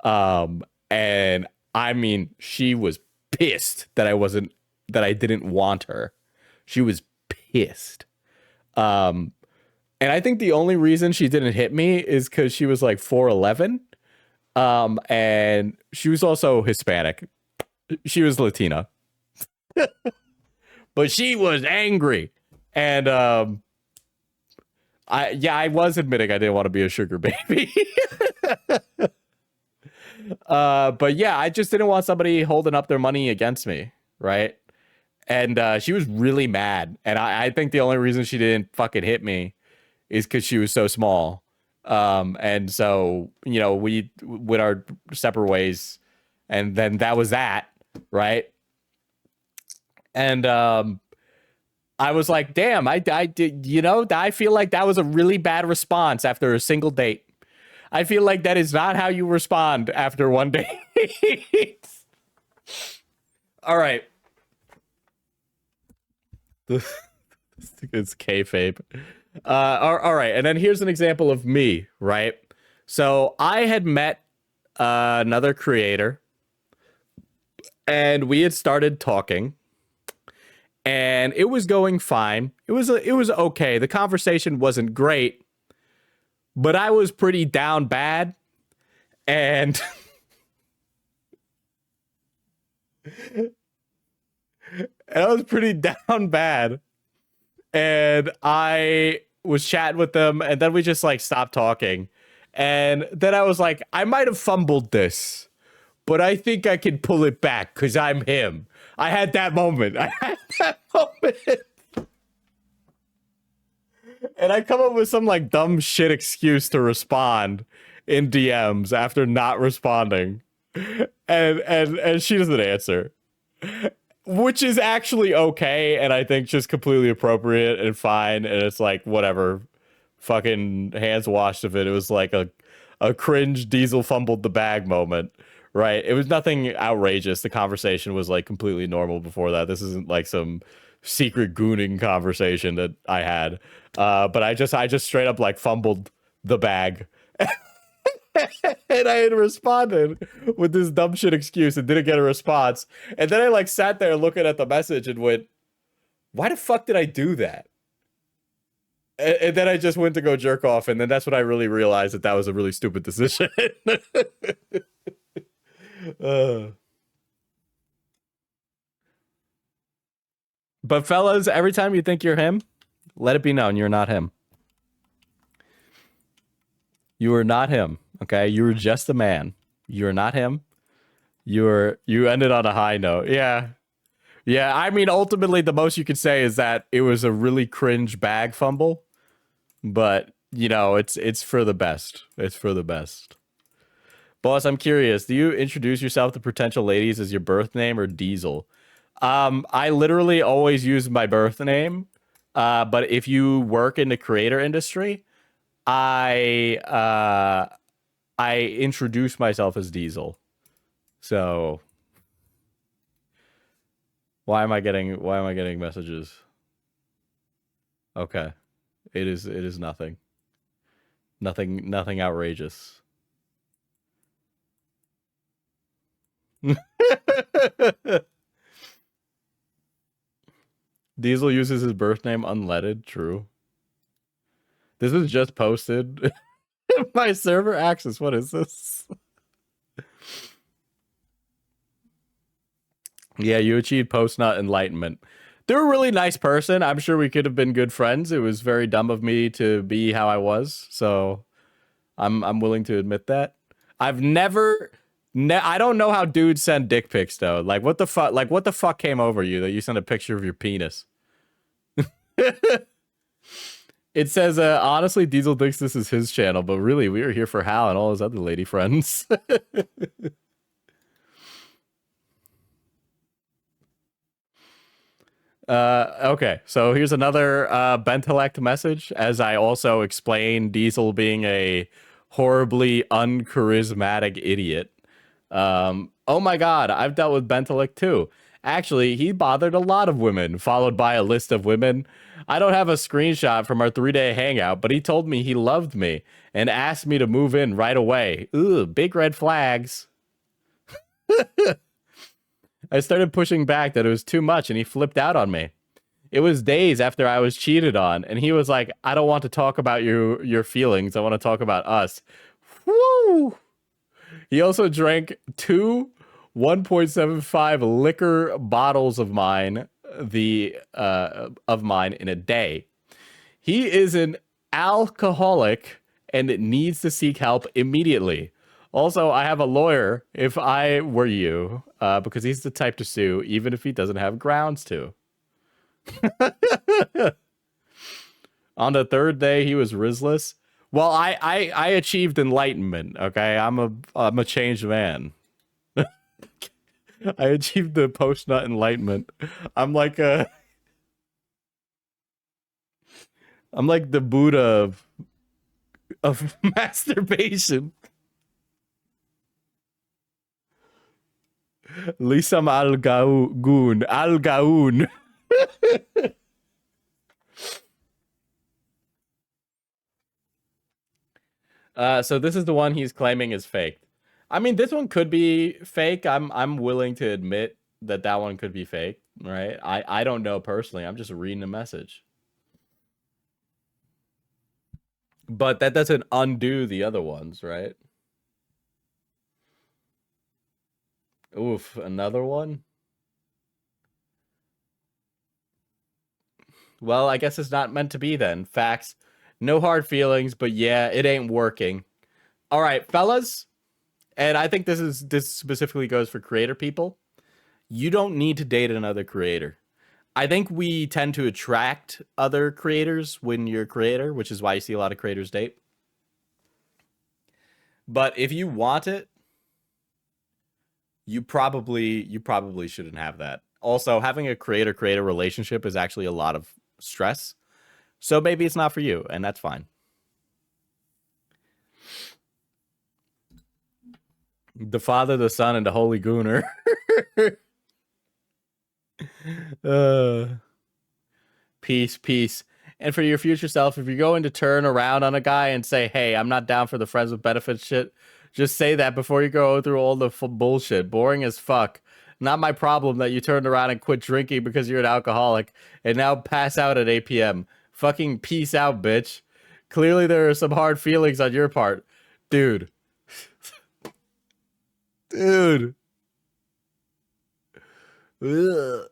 And I mean, she was pissed that I didn't want her. She was pissed. And I think the only reason she didn't hit me is because she was like 4'11". And she was also Hispanic. She was Latina. But she was angry. And I was admitting I didn't want to be a sugar baby. But yeah, I just didn't want somebody holding up their money against me, right? And she was really mad. And I think the only reason she didn't fucking hit me is because she was so small. And so, we went our separate ways. And then that was that, right? And I was like, damn, I did, I feel like that was a really bad response after a single date. I feel like that is not how you respond after one date. All right. It's kayfabe. All right. And then here's an example of me, right? So I had met another creator, and we had started talking. And it was going fine. It was okay. The conversation wasn't great, but I was pretty down bad. And And I was pretty down bad. And I was chatting with them, and then we just like stopped talking. And then I was like, I might have fumbled this, but I think I can pull it back because I'm him. I had that moment. I had that moment. And I come up with some like dumb shit excuse to respond in DMs after not responding. And she doesn't answer. Which is actually okay, and I think just completely appropriate and fine, and it's like whatever. Fucking hands washed of it. It was like a cringe Diesel fumbled the bag moment, right? It was nothing outrageous. The conversation was like completely normal before that. This isn't like some secret gooning conversation that I had. But I just straight up like fumbled the bag. And I had responded with this dumb shit excuse and didn't get a response. And then I like sat there looking at the message and went, why the fuck did I do that? And then I just went to go jerk off, and then that's when I really realized that that was a really stupid decision. But fellas, every time you think you're him, let it be known you're not him. You are not him, okay? You were just a man. You're not him. You ended on a high note. Yeah. Yeah, I mean, ultimately, the most you could say is that it was a really cringe bag fumble. But, you know, it's for the best. It's for the best. Boss, I'm curious. Do you introduce yourself to potential ladies as your birth name or Diesel? I literally always use my birth name. But if you work in the creator industry, I introduce myself as Diesel. So why am I getting messages? Okay. It is nothing. Nothing outrageous. Diesel uses his birth name unleaded. True. This was just posted. My server access. What is this? Yeah, you achieved post-nut enlightenment. They're a really nice person. I'm sure we could have been good friends. It was very dumb of me to be how I was. So I'm willing to admit that. I've never I don't know how dudes send dick pics though. Like what the fuck came over you that you sent a picture of your penis? It says honestly Diesel thinks this is his channel, but really we are here for Hal and all his other lady friends. Okay, so here's another Bentellect message, as I also explain Diesel being a horribly uncharismatic idiot. Oh my god, I've dealt with Bentellect too. Actually, he bothered a lot of women, followed by a list of women. I don't have a screenshot from our 3-day hangout, but he told me he loved me and asked me to move in right away. Ooh, big red flags. I started pushing back that it was too much, and he flipped out on me. It was days after I was cheated on, and he was like, I don't want to talk about your feelings. I want to talk about us. Woo! He also drank 2 1.75 liquor bottles of mine, in a day. He is an alcoholic and needs to seek help immediately. Also, I have a lawyer if I were you, because he's the type to sue, even if he doesn't have grounds to. On the 3rd day, he was rizzless. Well, I achieved enlightenment. Okay, I'm a changed man. I achieved the post-nut enlightenment. I'm like the Buddha of masturbation. Lisam al-Gaun. Al-Gaun. So this is the one he's claiming is fake. I mean, this one could be fake. I'm willing to admit that one could be fake, right? I don't know personally. I'm just reading a message. But that doesn't undo the other ones, right? Oof, another one? Well, I guess it's not meant to be then. Facts. No hard feelings, but yeah, it ain't working. All right, fellas. And I think this specifically goes for creator people. You don't need to date another creator. I think we tend to attract other creators when you're a creator, which is why you see a lot of creators date. But if you want it, you probably shouldn't have that. Also, having a creator-creator relationship is actually a lot of stress. So maybe it's not for you, and that's fine. The Father, the Son, and the Holy Gooner. Peace, peace. And for your future self, if you're going to turn around on a guy and say, hey, I'm not down for the friends with benefits shit, just say that before you go through all the bullshit. Boring as fuck. Not my problem that you turned around and quit drinking because you're an alcoholic and now pass out at 8 p.m. Fucking peace out, bitch. Clearly there are some hard feelings on your part. Dude. Dude. Ugh.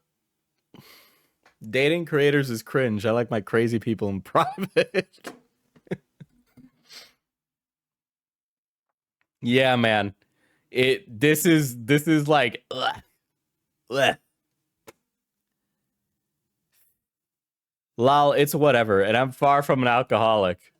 Dating creators is cringe. I like my crazy people in private. Yeah, man. This is like ugh. Ugh. Lol, it's whatever, and I'm far from an alcoholic.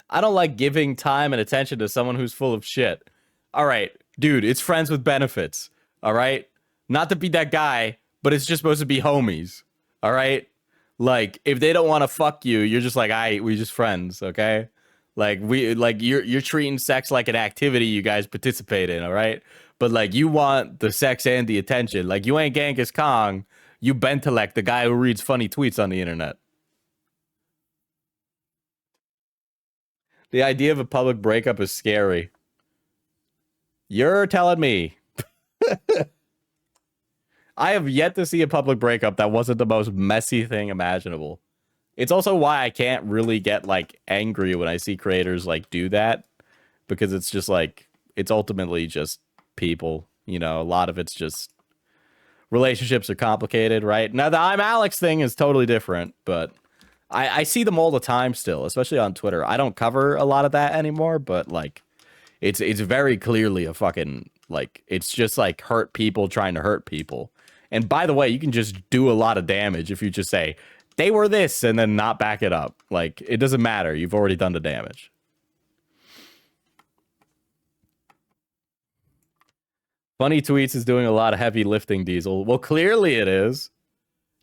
I don't like giving time and attention to someone who's full of shit. All right, dude, it's friends with benefits. All right? Not to be that guy, but it's just supposed to be homies. All right? Like, if they don't want to fuck you, you're just like, we just friends, okay? Like, you're treating sex like an activity you guys participate in, all right? But, like, you want the sex and the attention. Like, you ain't Genghis Khan. You Bentellect, the guy who reads funny tweets on the internet. The idea of a public breakup is scary. You're telling me. I have yet to see a public breakup that wasn't the most messy thing imaginable. It's also why I can't really get, like, angry when I see creators, like, do that. Because it's just, like, it's ultimately just people. You know, a lot of it's just... relationships are complicated, right? Now, the I'm Alex thing is totally different, but I see them all the time still, especially on Twitter. I don't cover a lot of that anymore, but, like, it's very clearly a fucking, like, it's just, like, hurt people trying to hurt people. And by the way, you can just do a lot of damage if you just say, they were this, and then not back it up. Like, it doesn't matter. You've already done the damage. Funny Tweets is doing a lot of heavy lifting, Diesel. Well, clearly it is.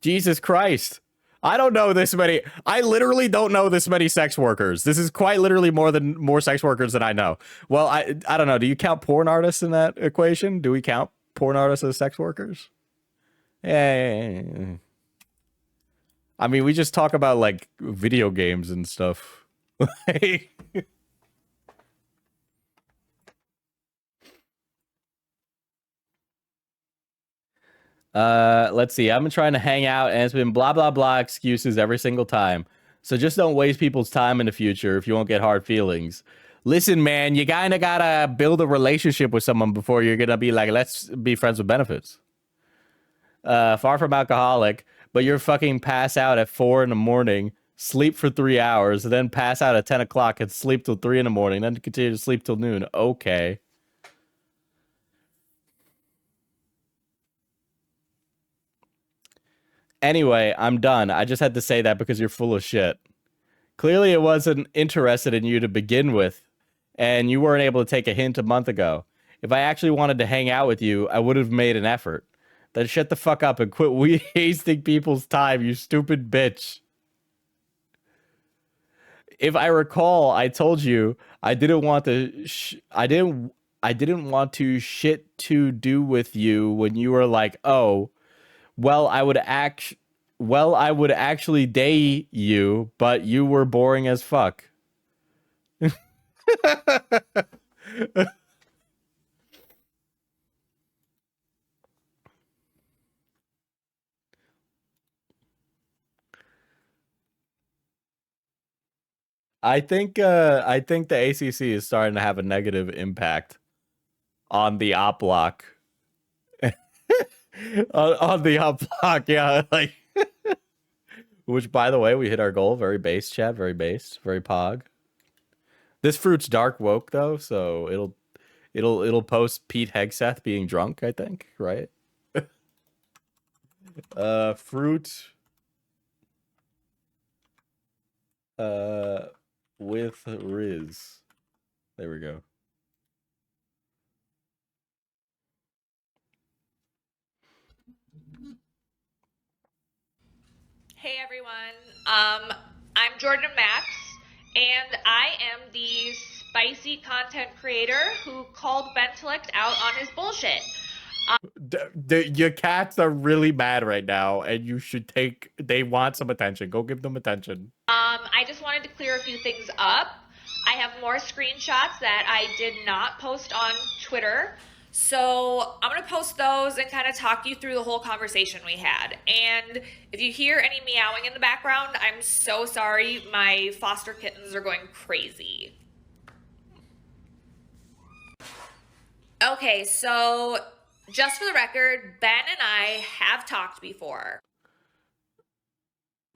Jesus Christ. I don't know this many. I literally don't know this many sex workers. This is quite literally more sex workers than I know. Well, I don't know. Do you count porn artists in that equation? Do we count porn artists as sex workers? Yeah. I mean, we just talk about, like, video games and stuff. Let's see. I've been trying to hang out, and it's been blah, blah, blah excuses every single time. So just don't waste people's time in the future if you won't get hard feelings. Listen, man, you kind of gotta build a relationship with someone before you're gonna be like, let's be friends with benefits. Far from alcoholic, but you're fucking pass out at 4 in the morning, sleep for 3 hours, then pass out at 10 o'clock and sleep till 3 in the morning, then continue to sleep till noon. Okay. Anyway, I'm done. I just had to say that because you're full of shit. Clearly it wasn't interested in you to begin with, and you weren't able to take a hint a month ago. If I actually wanted to hang out with you, I would have made an effort. Then shut the fuck up and quit wasting people's time, you stupid bitch. If I recall, I told you I didn't want to I didn't want to shit to do with you when you were like, "Oh, well, I would actually date you, but you were boring as fuck." I think the ACC is starting to have a negative impact on the op block. on the op block, yeah, like Which, by the way, we hit our goal. Very base, chat. Very base. Very pog. This fruit's dark woke though, so it'll post Pete Hegseth being drunk. I think, right? Fruit. With rizz. There we go. Hey everyone, I'm Jordan Max, and I am the spicy content creator who called Bentellect out on his bullshit. Your cats are really mad right now, and you should they want some attention. Go give them attention. I just wanted to clear a few things up. I have more screenshots that I did not post on Twitter. So I'm going to post those and kind of talk you through the whole conversation we had. And if you hear any meowing in the background, I'm so sorry. My foster kittens are going crazy. Okay, so just for the record, Ben and I have talked before.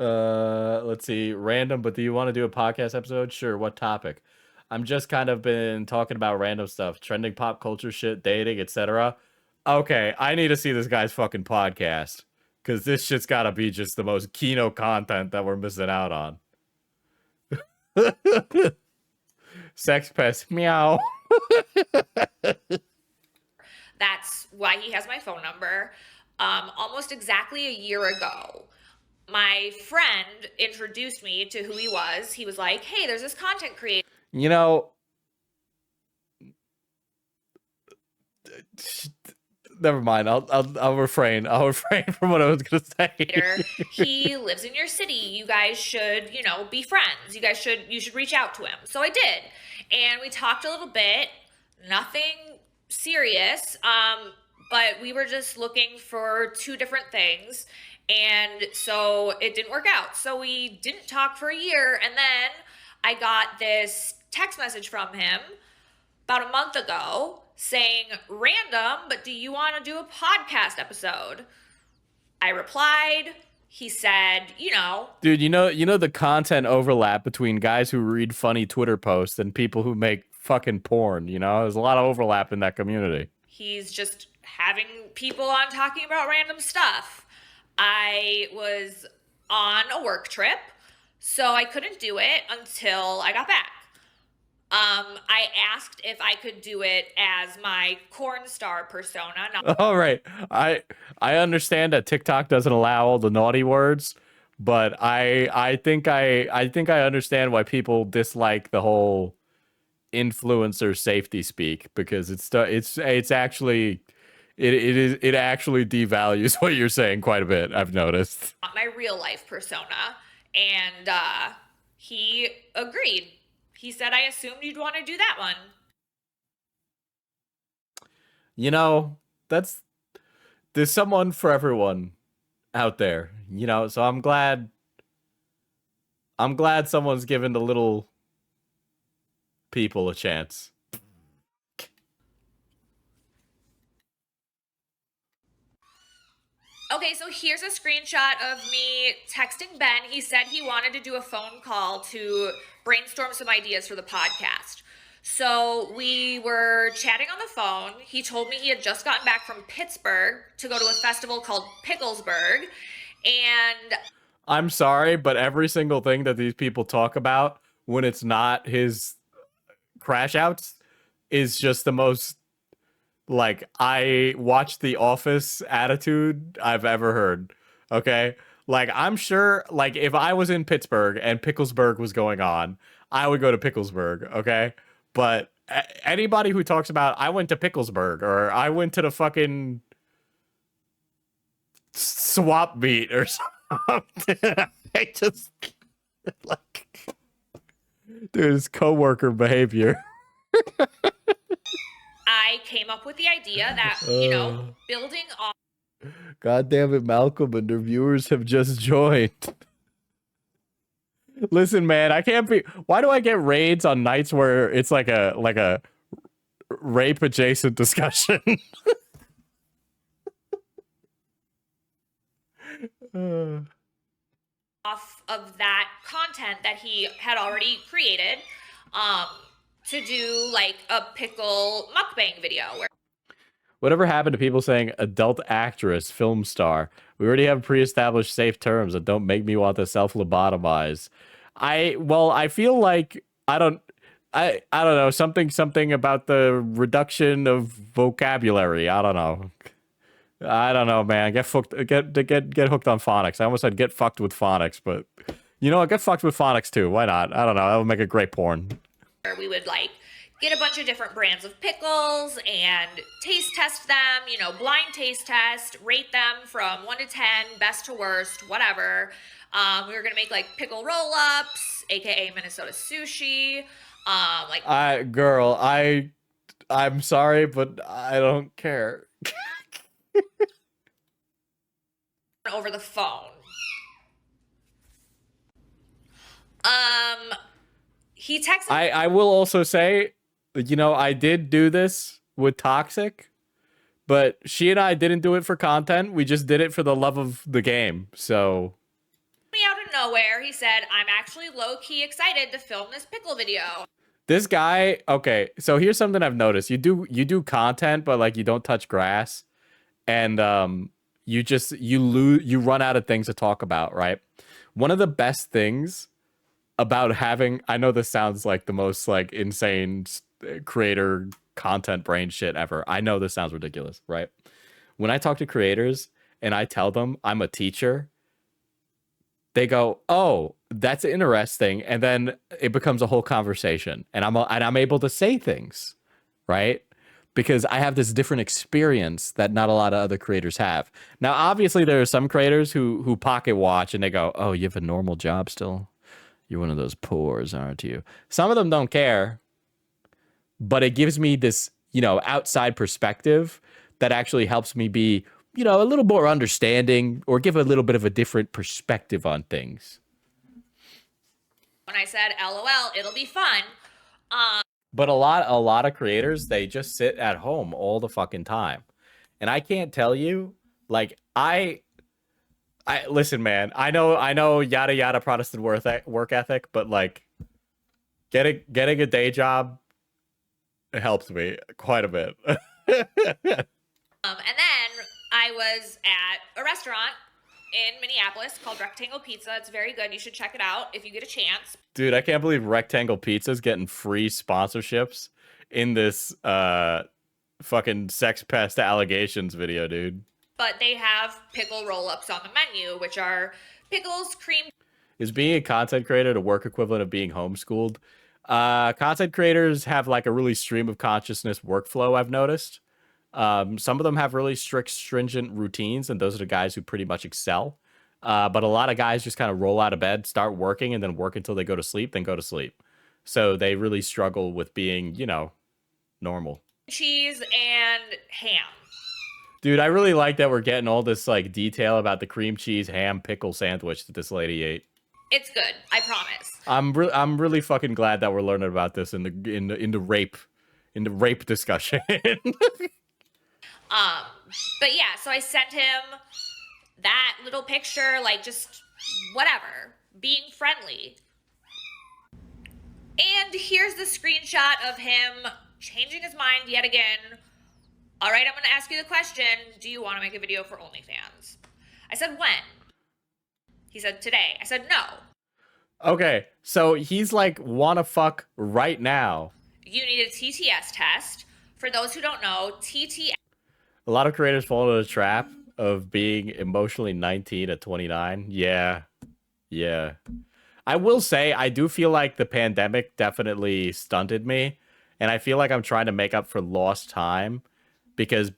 Let's see. Random, but do you want to do a podcast episode? Sure. What topic? I'm just kind of been talking about random stuff, trending pop culture shit, dating, etc. Okay, I need to see this guy's fucking podcast, because this shit's gotta be just the most Kino content that we're missing out on. Sex pest, meow. That's why he has my phone number. Almost exactly a year ago, my friend introduced me to who he was. He was like, hey, there's this content creator. You know, never mind. I'll refrain. I'll refrain from what I was gonna say. He lives in your city. You guys should, be friends. You should reach out to him. So I did, and we talked a little bit. Nothing serious, but we were just looking for two different things, and so it didn't work out. So we didn't talk for a year, and then I got this text message from him about a month ago saying, random, but do you want to do a podcast episode? I replied. He said, Dude, you know the content overlap between guys who read funny Twitter posts and people who make fucking porn, there's a lot of overlap in that community. He's just having people on talking about random stuff. I was on a work trip, so I couldn't do it until I got back. I asked if I could do it as my corn star persona. All right. I understand that TikTok doesn't allow all the naughty words, but I think I understand why people dislike the whole influencer safety speak, because it actually devalues what you're saying quite a bit, I've noticed. Not my real life persona, and he agreed. He said, I assumed you'd want to do that one. There's someone for everyone out there, so I'm glad someone's given the little people a chance. Okay, so here's a screenshot of me texting Ben. He said he wanted to do a phone call to brainstorm some ideas for the podcast. So we were chatting on the phone. He told me he had just gotten back from Pittsburgh to go to a festival called Picklesburg. And I'm sorry, but every single thing that these people talk about when it's not his crash outs is just the most, like, I watched The Office attitude I've ever heard. Okay? Like, I'm sure, like, if I was in Pittsburgh and Picklesburg was going on, I would go to Picklesburg, okay? But anybody who talks about, I went to Picklesburg, or I went to the fucking swap meet or something, I just, like, dude, it's coworker behavior. I came up with the idea that, building on. God damn it, Malcolm and their viewers have just joined. Listen, man, I can't be. Why do I get raids on nights where it's like a rape adjacent discussion? On off of that content that he had already created to do like a pickle mukbang video where Whatever happened to people saying adult actress, film star? We already have pre-established safe terms that don't make me want to self-lobotomize. I feel like I don't know, something about the reduction of vocabulary. I don't know, man. Get hooked on phonics. I almost said get fucked with phonics, but you know what? Get fucked with phonics too. Why not? I don't know. That would make a great porn. we would like get a bunch of different brands of pickles and taste test them, you know, blind taste test, rate them from 1 to 10, best to worst, whatever. We were gonna make like pickle roll-ups, aka Minnesota sushi. I'm sorry, but I don't care. Over the phone. He texted. I will also say, you know, I did do this with Toxic, but she and I didn't do it for content. We just did it for the love of the game. So me out of nowhere, he said, "I'm actually low-key excited to film this pickle video." this guy, okay, so here's something I've noticed. You do content, but like you don't touch grass, and you run out of things to talk about, right? One of the best things about having, I know this sounds like the most like insane creator content brain shit ever. I know this sounds ridiculous, right? When I talk to creators and I tell them I'm a teacher, they go, "Oh, that's interesting," and then it becomes a whole conversation, and I'm able to say things, right? Because I have this different experience that not a lot of other creators have. Now, obviously, there are some creators who pocket watch and they go, "Oh, you have a normal job still? You're one of those poors, aren't you?" Some of them don't care, but it gives me this, you know, outside perspective that actually helps me be, you know, a little more understanding or give a little bit of a different perspective on things. When I said, "LOL, it'll be fun," But a lot of creators, they just sit at home all the fucking time. And I can't tell you, like, I listen, man, I know yada yada Protestant work ethic, but like getting a day job, it helps me quite a bit. and then I was at a restaurant in Minneapolis called Rectangle Pizza. It's very good. You should check it out if you get a chance. Dude, I can't believe Rectangle Pizza's getting free sponsorships in this fucking sex pest allegations video, dude. But they have pickle roll-ups on the menu, which are pickles, cream. Is being a content creator the work equivalent of being homeschooled? Content creators have like a really stream of consciousness workflow, I've noticed. Some of them have really strict, stringent routines, and those are the guys who pretty much excel. But a lot of guys just kind of roll out of bed, start working, and then work until they go to sleep, then go to sleep. So they really struggle with being, you know, normal. Cheese and ham. Dude, I really like that we're getting all this like detail about the cream cheese ham pickle sandwich that this lady ate. It's good, I promise. I'm really fucking glad that we're learning about this in the rape discussion. But yeah, so I sent him that little picture, like just whatever, being friendly. And here's the screenshot of him changing his mind yet again. "All right, I'm going to ask you the question. Do you want to make a video for OnlyFans?" I said, "When?" He said, "Today." I said, "No." Okay, so he's like, wanna fuck right now. You need a TTS test. For those who don't know, TTS. A lot of creators fall into the trap of being emotionally 19 at 29. Yeah. I will say, I do feel like the pandemic definitely stunted me, and I feel like I'm trying to make up for lost time, because,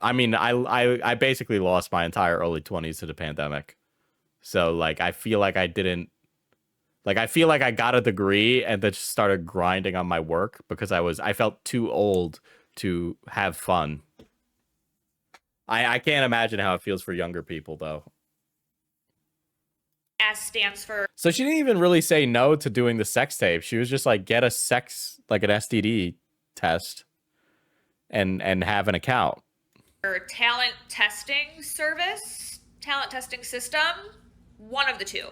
I mean, I basically lost my entire early 20s to the pandemic. So, like, I feel like I didn't, like, I feel like I got a degree and then just started grinding on my work because I felt too old to have fun. I can't imagine how it feels for younger people, though. S stands for. So she didn't even really say no to doing the sex tape. She was just like, get a sex, like an STD test and have an account. Talent testing service, talent testing system. One of the two.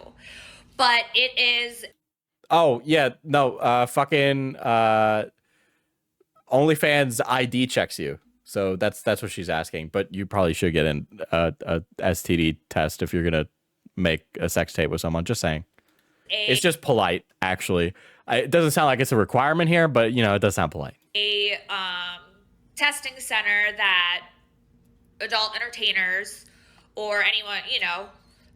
But it is. Oh yeah, no, fucking OnlyFans ID checks you. So that's what she's asking. But you probably should get a STD test if you're gonna make a sex tape with someone. Just saying. It's just polite, actually. It doesn't sound like it's a requirement here, but you know, it does sound polite. A testing center that adult entertainers or anyone, you know,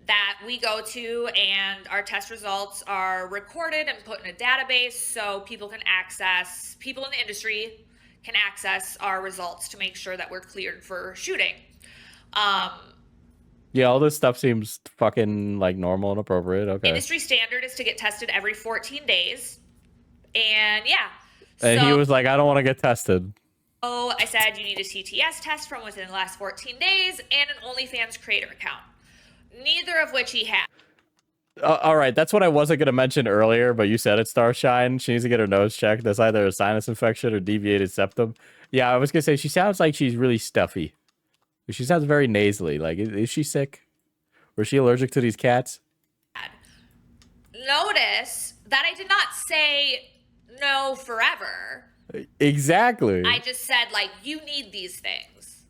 that we go to, and our test results are recorded and put in a database so people in the industry can access our results to make sure that we're cleared for shooting. Yeah, all this stuff seems fucking like normal and appropriate. Okay. Industry standard is to get tested every 14 days. And yeah. And he was like, I don't want to get tested. Oh, I said you need a CTS test from within the last 14 days and an OnlyFans creator account. Neither of which he had. All right, that's what I wasn't going to mention earlier, but you said it, Starshine. She needs to get her nose checked. That's either a sinus infection or deviated septum. Yeah, I was going to say, she sounds like she's really stuffy. She sounds very nasally. Like, is she sick? Or is she allergic to these cats? Notice that I did not say no forever. Exactly. I just said, like, you need these things.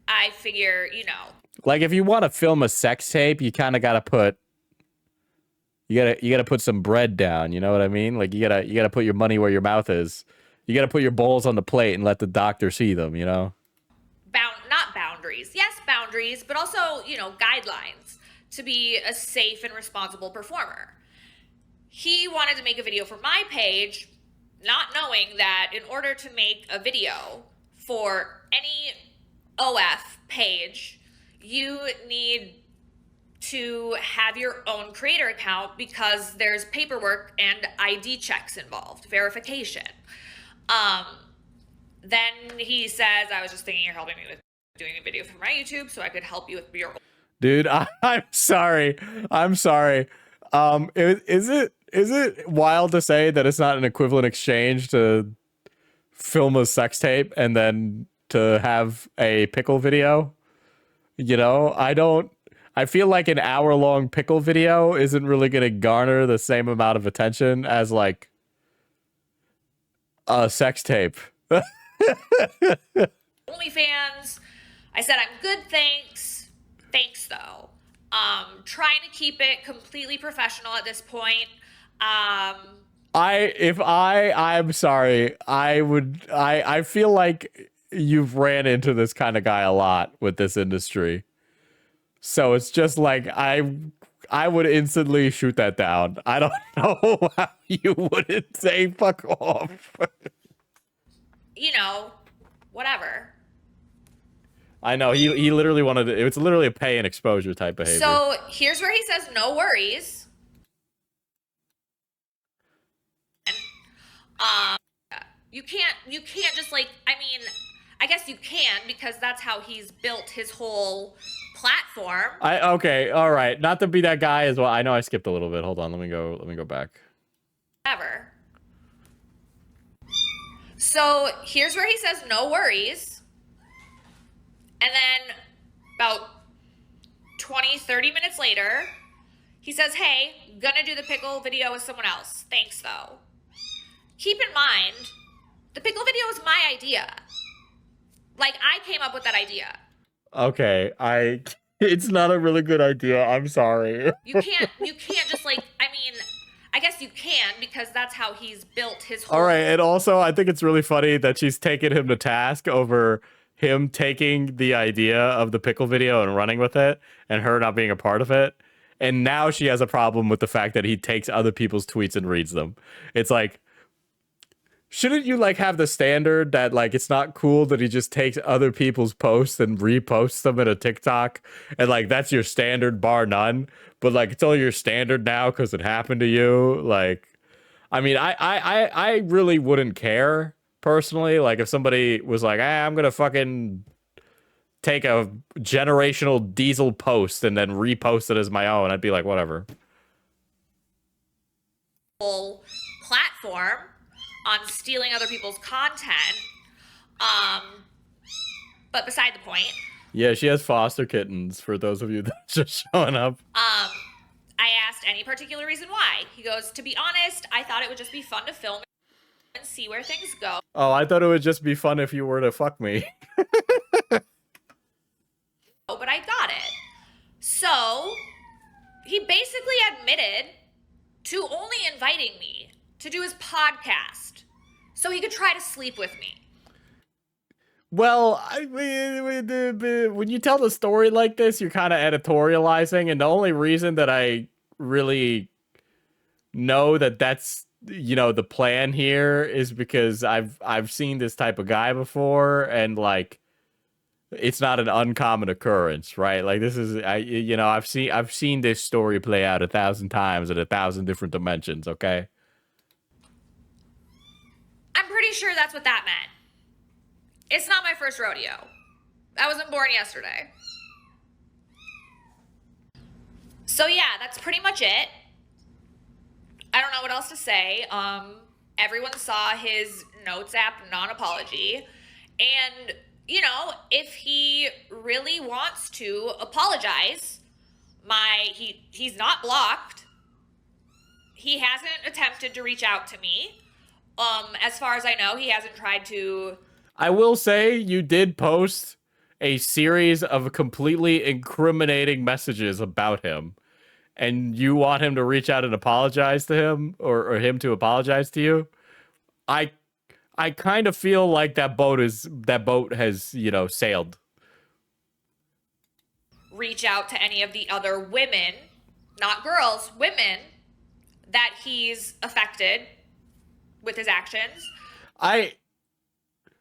I figure, you know. Like, if you want to film a sex tape, you kind of got to put... You gotta put some bread down, you know what I mean? Like, you gotta put your money where your mouth is. You gotta put your balls on the plate and let the doctor see them, you know? Not boundaries. Yes, boundaries, but also, you know, guidelines to be a safe and responsible performer. He wanted to make a video for my page, not knowing that in order to make a video for any OF page, you need to have your own creator account because there's paperwork and ID checks involved, verification. Then he says, I was just thinking you're helping me with doing a video for my YouTube so I could help you with your... Dude, I'm sorry. I'm sorry. Is it wild to say that it's not an equivalent exchange to film a sex tape and then to have a pickle video? You know, I feel like an hour-long pickle video isn't really going to garner the same amount of attention as, like, a sex tape. OnlyFans. I said, I'm good, thanks. Thanks, though. Trying to keep it completely professional at this point. I'm sorry. I feel like you've ran into this kind of guy a lot with this industry. So it's just like, I would instantly shoot that down. I don't know how you wouldn't say fuck off. You know, whatever. I know, he literally wanted to, it's literally a pay and exposure type behavior. So here's where he says, no worries. You can't just like, I mean, I guess you can because that's how he's built his whole platform. Okay, all right. Not to be that guy as well. I know I skipped a little bit. Hold on, let me go back. Whatever. So here's where he says, no worries. And then about 20, 30 minutes later, he says, hey, gonna do the pickle video with someone else. Thanks, though. Keep in mind, the pickle video was my idea. Like, I came up with that idea. Okay, it's not a really good idea. I'm sorry. You can't just like, I mean, I guess you can because that's how he's built his whole... All right, and also I think it's really funny that she's taken him to task over him taking the idea of the pickle video and running with it and her not being a part of it. And now she has a problem with the fact that he takes other people's tweets and reads them. It's like, shouldn't you like have the standard that like it's not cool that he just takes other people's posts and reposts them in a TikTok and like that's your standard bar none, but like it's only your standard now because it happened to you? Like, I mean, I really wouldn't care personally. Like if somebody was like, I'm gonna fucking take a generational diesel post and then repost it as my own, I'd be like, whatever. Whole platform on stealing other people's content. But beside the point. Yeah, she has foster kittens, for those of you that are just showing up. I asked any particular reason why. He goes, to be honest, I thought it would just be fun to film and see where things go. Oh, I thought it would just be fun if you were to fuck me. Oh, but I got it. So, he basically admitted to only inviting me to do his podcast so he could try to sleep with me. Well, when you tell the story like this, you're kind of editorializing, and the only reason that I really know that that's, you know, the plan here is because I've seen this type of guy before, and like, it's not an uncommon occurrence, right? Like, this is, I've seen this story play out 1,000 times in 1,000 different dimensions. Okay. I'm pretty sure that's what that meant. It's not my first rodeo. I wasn't born yesterday. So yeah, that's pretty much it. I don't know what else to say. Everyone saw his Notes app non-apology. And, you know, if he really wants to apologize, he's not blocked. He hasn't attempted to reach out to me. As far as I know, he hasn't tried to. I will say you did post a series of completely incriminating messages about him, and you want him to reach out and apologize to him, or him to apologize to you. I kind of feel like that boat has, you know, sailed. Reach out to any of the other women, not girls, women that he's affected with his actions.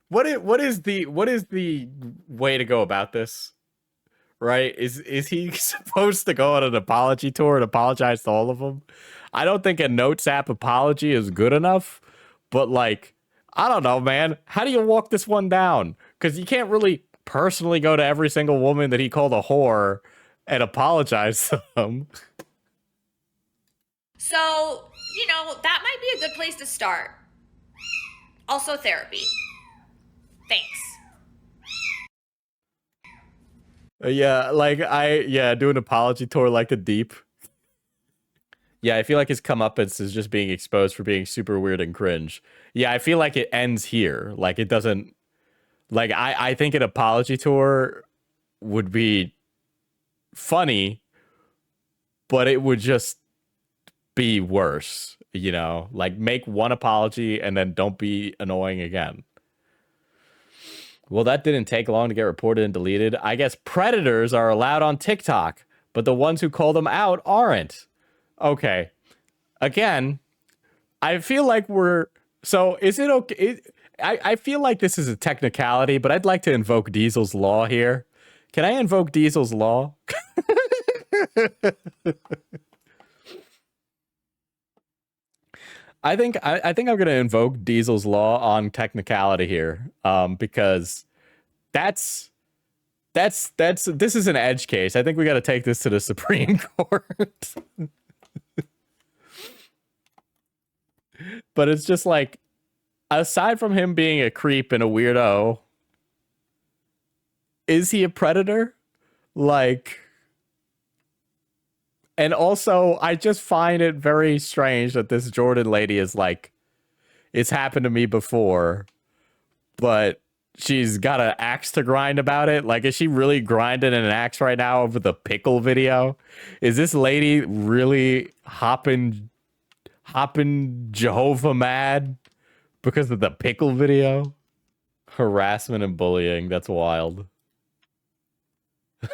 What is the way to go about this? Right? Is he supposed to go on an apology tour and apologize to all of them? I don't think a Notes app apology is good enough, but like, I don't know, man. How do you walk this one down? Because you can't really personally go to every single woman that he called a whore and apologize to them. So, you know, that might be a good place to start. Also, therapy. Thanks. Do an apology tour like the Deep. Yeah, I feel like his comeuppance is just being exposed for being super weird and cringe. Yeah, I feel like it ends here. Like, it doesn't. Like, I think an apology tour would be funny, but it would just be worse, you know? Like, make one apology and then don't be annoying again. Well, that didn't take long to get reported and deleted. I guess predators are allowed on TikTok, but the ones who call them out aren't. Okay. Again, I feel like is it okay? I feel like this is a technicality, but I'd like to invoke Diesel's law here. Can I invoke Diesel's law? I think I'm going to invoke Diesel's law on technicality here, because this is an edge case. I think we got to take this to the Supreme Court. But it's just like, aside from him being a creep and a weirdo, is he a predator? Like, and also, I just find it very strange that this Jordan lady is like, it's happened to me before, but she's got an axe to grind about it. Like, is she really grinding an axe right now over the pickle video? Is this lady really hopping Jehovah mad because of the pickle video? Harassment and bullying. That's wild.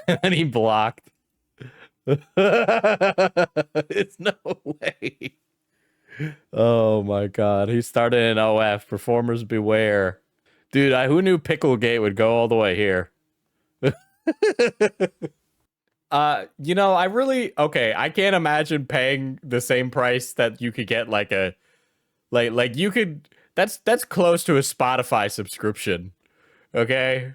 And he blocked. It's no way. Oh my god. He started an OF. Performers beware. Dude, who knew Picklegate would go all the way here? You know, I can't imagine paying the same price that you could get like you could, that's close to a Spotify subscription. Okay?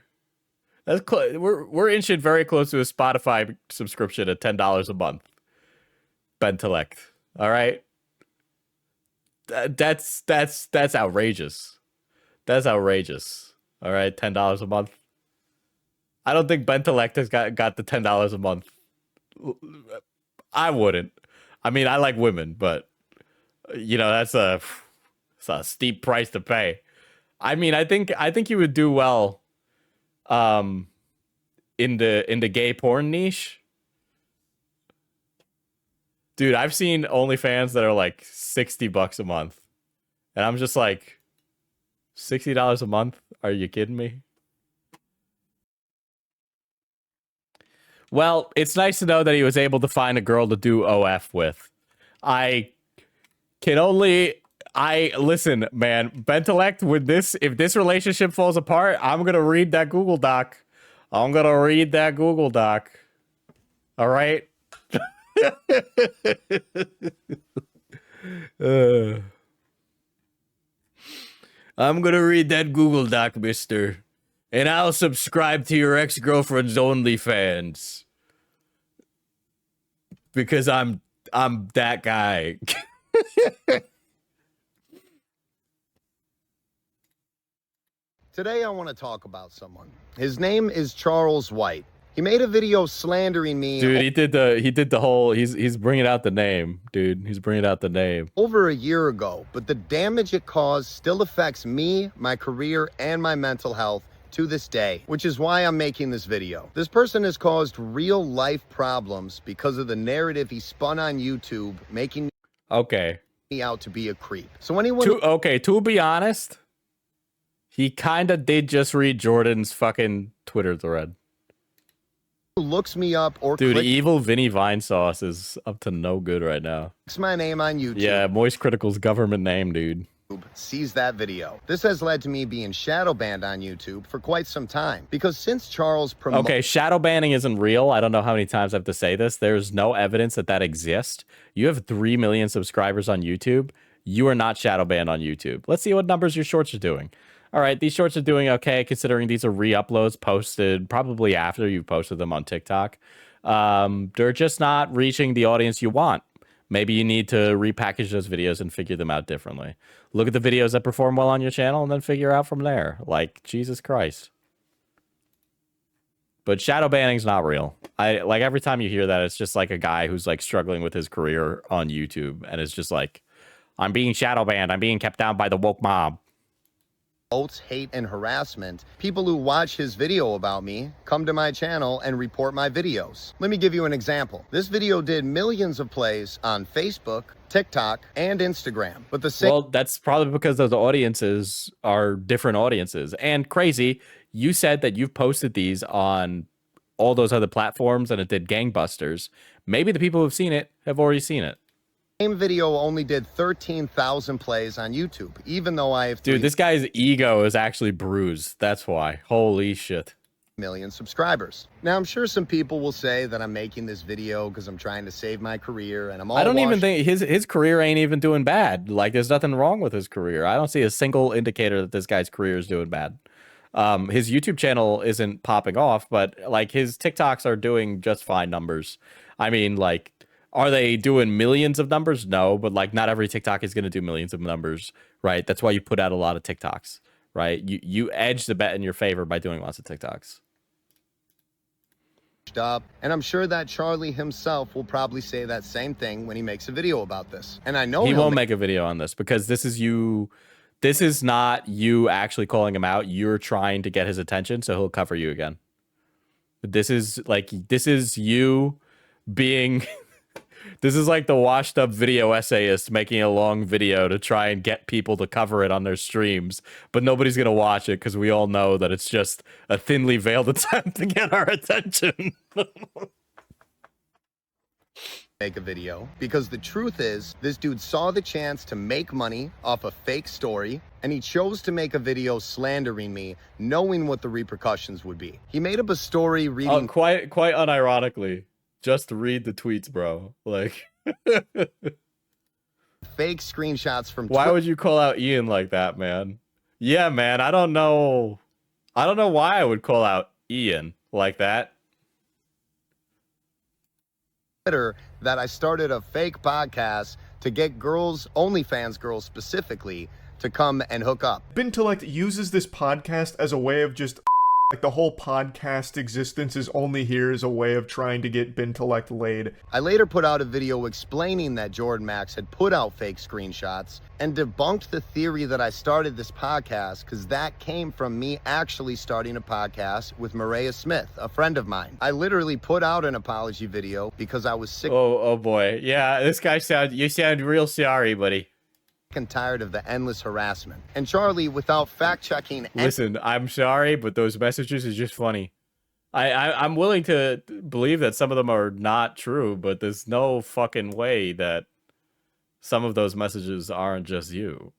We're inching very close to a Spotify subscription at $10 a month. Bentellect. All right? That's outrageous. That's outrageous. All right, $10 a month. I don't think Bentellect has got the $10 a month. I wouldn't. I mean, I like women, but you know, it's a steep price to pay. I mean, I think you would do well in the gay porn niche. Dude, I've seen OnlyFans that are like $60 a month. And I'm just like, $60 a month? Are you kidding me? Well, it's nice to know that he was able to find a girl to do OF with. Listen, man, Bentellect, with this, if this relationship falls apart, I'm gonna read that Google Doc. All right? I'm gonna read that Google Doc, mister. And I'll subscribe to your ex-girlfriend's OnlyFans. Because I'm that guy. Today I want to talk about someone. His name is Charles White. He made a video slandering me. Dude, he did the whole, he's bringing out the name, dude. He's bringing out the name. Over a year ago, but the damage it caused still affects me, my career, and my mental health to this day, which is why I'm making this video. This person has caused real life problems because of the narrative he spun on YouTube, making me out to be a creep. So anyone to be honest, he kind of did just read Jordan's fucking Twitter thread. who looks me up or dude, clicks evil Vinny Vine Sauce is up to no good right now. my name on YouTube. Yeah, MoistCr1TiKaL's government name, dude. Sees that video. This has led to me being shadow banned on YouTube for quite some time because since Charles okay, shadow banning isn't real. I don't know how many times I have to say this. There's no evidence that exists. You have 3 million subscribers on YouTube. You are not shadow banned on YouTube. Let's see what numbers your shorts are doing. All right, these shorts are doing okay considering these are re-uploads posted probably after you've posted them on TikTok. They're just not reaching the audience you want. Maybe you need to repackage those videos and figure them out differently. Look at the videos that perform well on your channel and then figure out from there. Like, Jesus Christ. But shadow banning's not real. Like, every time you hear that, it's just like a guy who's like struggling with his career on YouTube and it's just like, I'm being shadow banned. I'm being kept down by the woke mob. Hate and harassment, people who watch his video about me come to my channel and report my videos. Let me give you an example. This video did millions of plays on Facebook, TikTok, and Instagram. But the same— well, that's probably because those audiences are different audiences. And crazy, you said that you've posted these on all those other platforms and it did gangbusters. Maybe the people who've seen it have already seen it. Same video only did 13,000 plays on YouTube, even though I have— dude, this guy's ego is actually bruised. That's why. Holy shit. Million subscribers. Now, I'm sure some people will say that I'm making this video because I'm trying to save my career and I'm all— I don't even think his career ain't even doing bad. Like, there's nothing wrong with his career. I don't see a single indicator that this guy's career is doing bad. His YouTube channel isn't popping off, but like his TikToks are doing just fine numbers. I mean, like, are they doing millions of numbers? No, but like not every TikTok is going to do millions of numbers, right? That's why you put out a lot of TikToks, right? You edge the bet in your favor by doing lots of TikToks. And I'm sure that Charlie himself will probably say that same thing when he makes a video about this. And I know he won't make a video on this because this is you. This is not you actually calling him out. You're trying to get his attention, so he'll cover you again. This is you being... This is like the washed up video essayist making a long video to try and get people to cover it on their streams, but nobody's going to watch it because we all know that it's just a thinly veiled attempt to get our attention. Make a video because the truth is this dude saw the chance to make money off a fake story and he chose to make a video slandering me knowing what the repercussions would be. He made up a story reading— quite unironically. Just read the tweets, bro. Like, fake screenshots from— why would you call out Ian like that, man? Yeah, man, I don't know why I would call out Ian like that. That I started a fake podcast to get girls, OnlyFans girls specifically, to come and hook up. Bentellect uses this podcast as a way of just Like, the whole podcast existence is only here as a way of trying to get Bentellect laid. I later put out a video explaining that Jordan Max had put out fake screenshots and debunked the theory that I started this podcast because that came from me actually starting a podcast with Maria Smith, a friend of mine. I literally put out an apology video because I was sick Oh boy. Yeah, this guy you sound real sorry, buddy. and tired of the endless harassment. And Charlie, without fact-checking... Listen, I'm sorry, but those messages are just funny. I'm willing to believe that some of them are not true, but there's no fucking way that some of those messages aren't just you.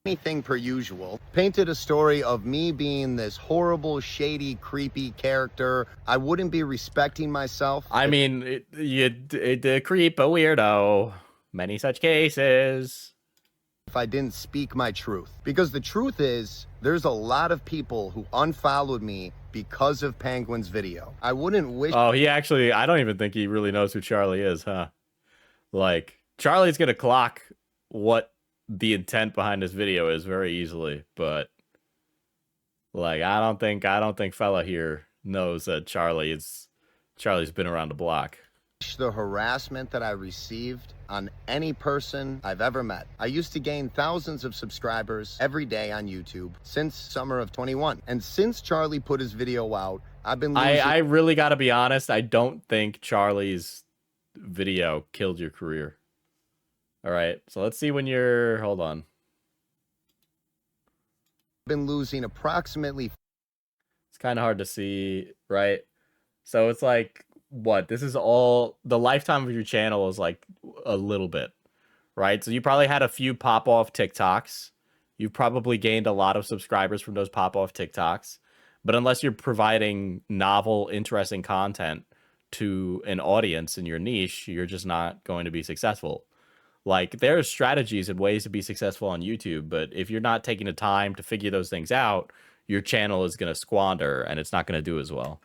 Anything per usual, painted a story of me being this horrible, shady, creepy character. I wouldn't be respecting myself. I mean, the creep, a weirdo. Many such cases. If I didn't speak my truth. Because the truth is, there's a lot of people who unfollowed me because of Penguin's video. I wouldn't wish... Oh, I don't even think he really knows who Charlie is, huh? Like, Charlie's gonna clock what the intent behind this video is very easily, but like, I don't think fella here knows that Charlie's been around the block. The harassment that I received on any person I've ever met. I used to gain thousands of subscribers every day on YouTube since summer of 21. And since Charlie put his video out, I've been losing... I really gotta be honest, I don't think Charlie's video killed your career. All right, so let's see when you're... Hold on. Been losing approximately... It's kind of hard to see, right? So it's like... What, this is all the lifetime of your channel is like a little bit, right? So you probably had a few pop-off TikToks. You've probably gained a lot of subscribers from those pop-off TikToks, but unless you're providing novel, interesting content to an audience in your niche, you're just not going to be successful. Like, there are strategies and ways to be successful on YouTube, but if you're not taking the time to figure those things out, your channel is going to squander and it's not going to do as well.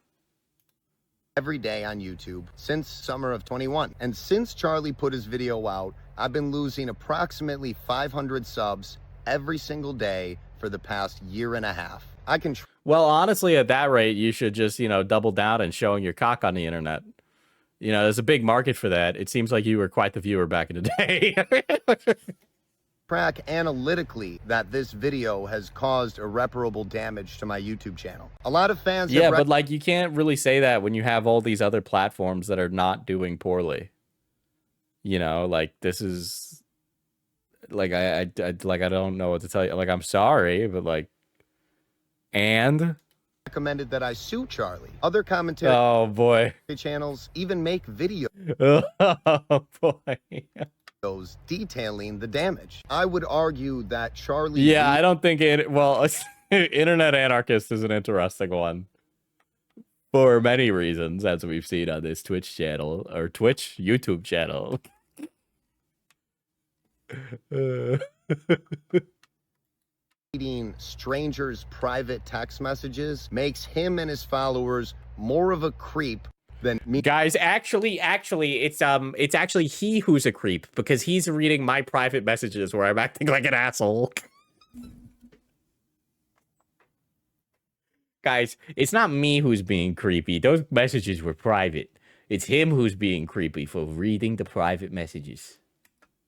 Every day on YouTube since summer of 21. And since Charlie put his video out, I've been losing approximately 500 subs every single day for the past year and a half. Well, honestly, at that rate, you should just, double down and showing your cock on the internet. There's a big market for that. It seems like you were quite the viewer back in the day. Track analytically that this video has caused irreparable damage to my YouTube channel. A lot of fans yeah, but like, you can't really say that when you have all these other platforms that are not doing poorly. Like, this is like, I don't know what to tell you. Like, I'm sorry, but like, and recommended that I sue Charlie. Other commentary channels even make videos oh boy detailing the damage. I would argue that Charlie... Yeah, I don't think it... Well, Internet Anarchist is an interesting one. For many reasons, as we've seen on this Twitch channel. Or Twitch? YouTube channel. Reading strangers' private text messages makes him and his followers more of a creep than me. Guys, actually, it's actually he who's a creep, because he's reading my private messages where I'm acting like an asshole. Guys, it's not me who's being creepy. Those messages were private. It's him who's being creepy for reading the private messages.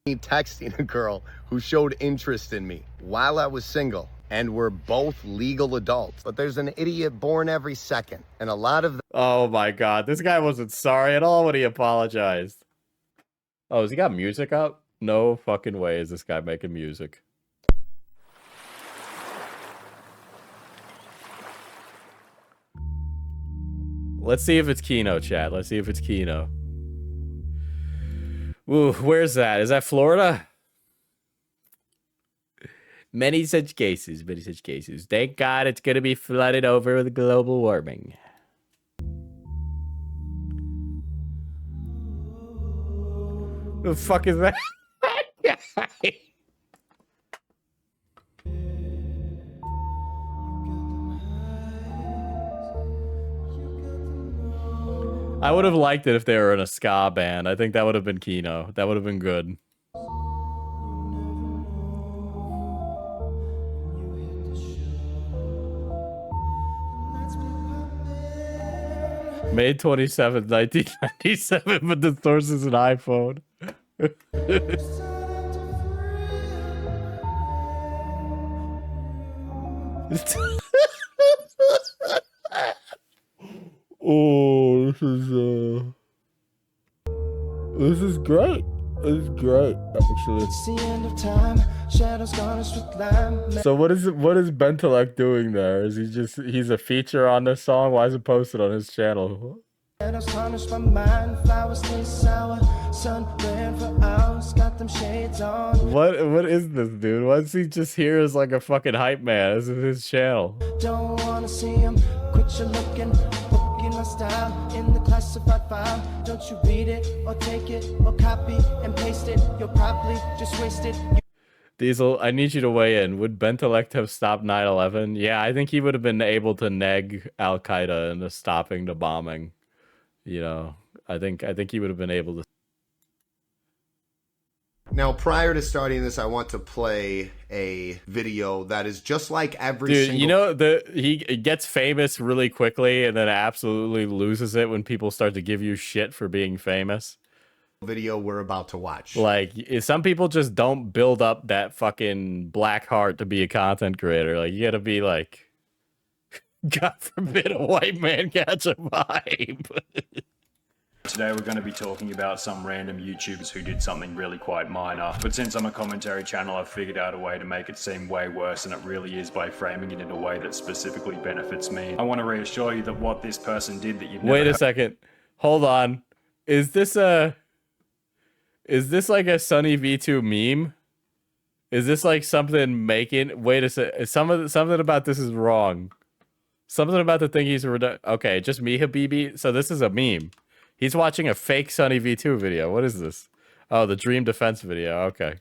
Texting a girl who showed interest in me while I was single, and we're both legal adults. But there's an idiot born every second, and a lot of... Oh my god, this guy wasn't sorry at all when he apologized. Oh, has he got music up? No fucking way is this guy making music. Let's see if it's Kino, chat. Let's see if it's Kino. Ooh, where's that? Is that Florida? Many such cases, many such cases. Thank God it's going to be flooded over with global warming. The fuck is that? I would have liked it if they were in a ska band. I think that would have been Kino. That would have been good. May 27th, 1997, but the source is an iPhone. Oh, this is great. This is great, actually. So what is Bentellect doing there? Is he's a feature on this song? Why is it posted on his channel? What is this, dude? Why is he just here as like a fucking hype man? This is his channel. Don't wanna see him. Quit your looking. My style in the classified file. Don't you read it or take it or copy and paste it? You'll probably just waste it. Diesel, I need you to weigh in. Would Bentellect have stopped 9/11? Yeah, I think he would have been able to neg Al Qaeda into stopping the bombing. You know, I think he would have been able to. Now, prior to starting this, I want to play a video that is just like every single... You know, he gets famous really quickly and then absolutely loses it when people start to give you shit for being famous. Video we're about to watch. Like, some people just don't build up that fucking black heart to be a content creator. Like, you gotta be like, God forbid a white man catch a vibe. Today we're going to be talking about some random YouTubers who did something really quite minor. But since I'm a commentary channel, I've figured out a way to make it seem way worse than it really is by framing it in a way that specifically benefits me. I want to reassure you that what this person did that you've never Wait a second. Hold on. Is this like a Sunny V2 meme? Is this like something making... Wait a second. Something about this is wrong. Something about the thing he's... Okay, just me, Habibi. So this is a meme. He's watching a fake Sunny V2 video. What is this? Oh, the Dream Defense video. Okay.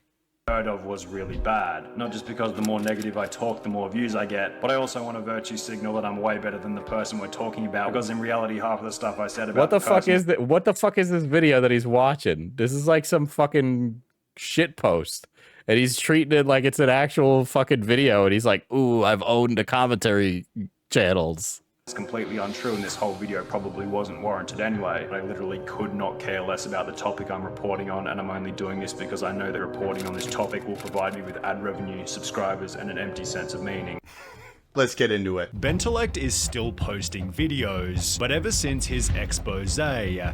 Heard of was really bad. Not just because the more negative I talk, the more views I get, but I also want to virtue signal that I'm way better than the person we're talking about, because in reality, half of the stuff I said about what the fuck is that? What the fuck is this video that he's watching? This is like some fucking shit post, and he's treating it like it's an actual fucking video, and he's like, "Ooh, I've owned the commentary channels." It's completely untrue, and this whole video probably wasn't warranted anyway. I literally could not care less about the topic I'm reporting on, and I'm only doing this because I know that reporting on this topic will provide me with ad revenue, subscribers, and an empty sense of meaning. Let's get into it. Bentellect is still posting videos, but ever since his expose,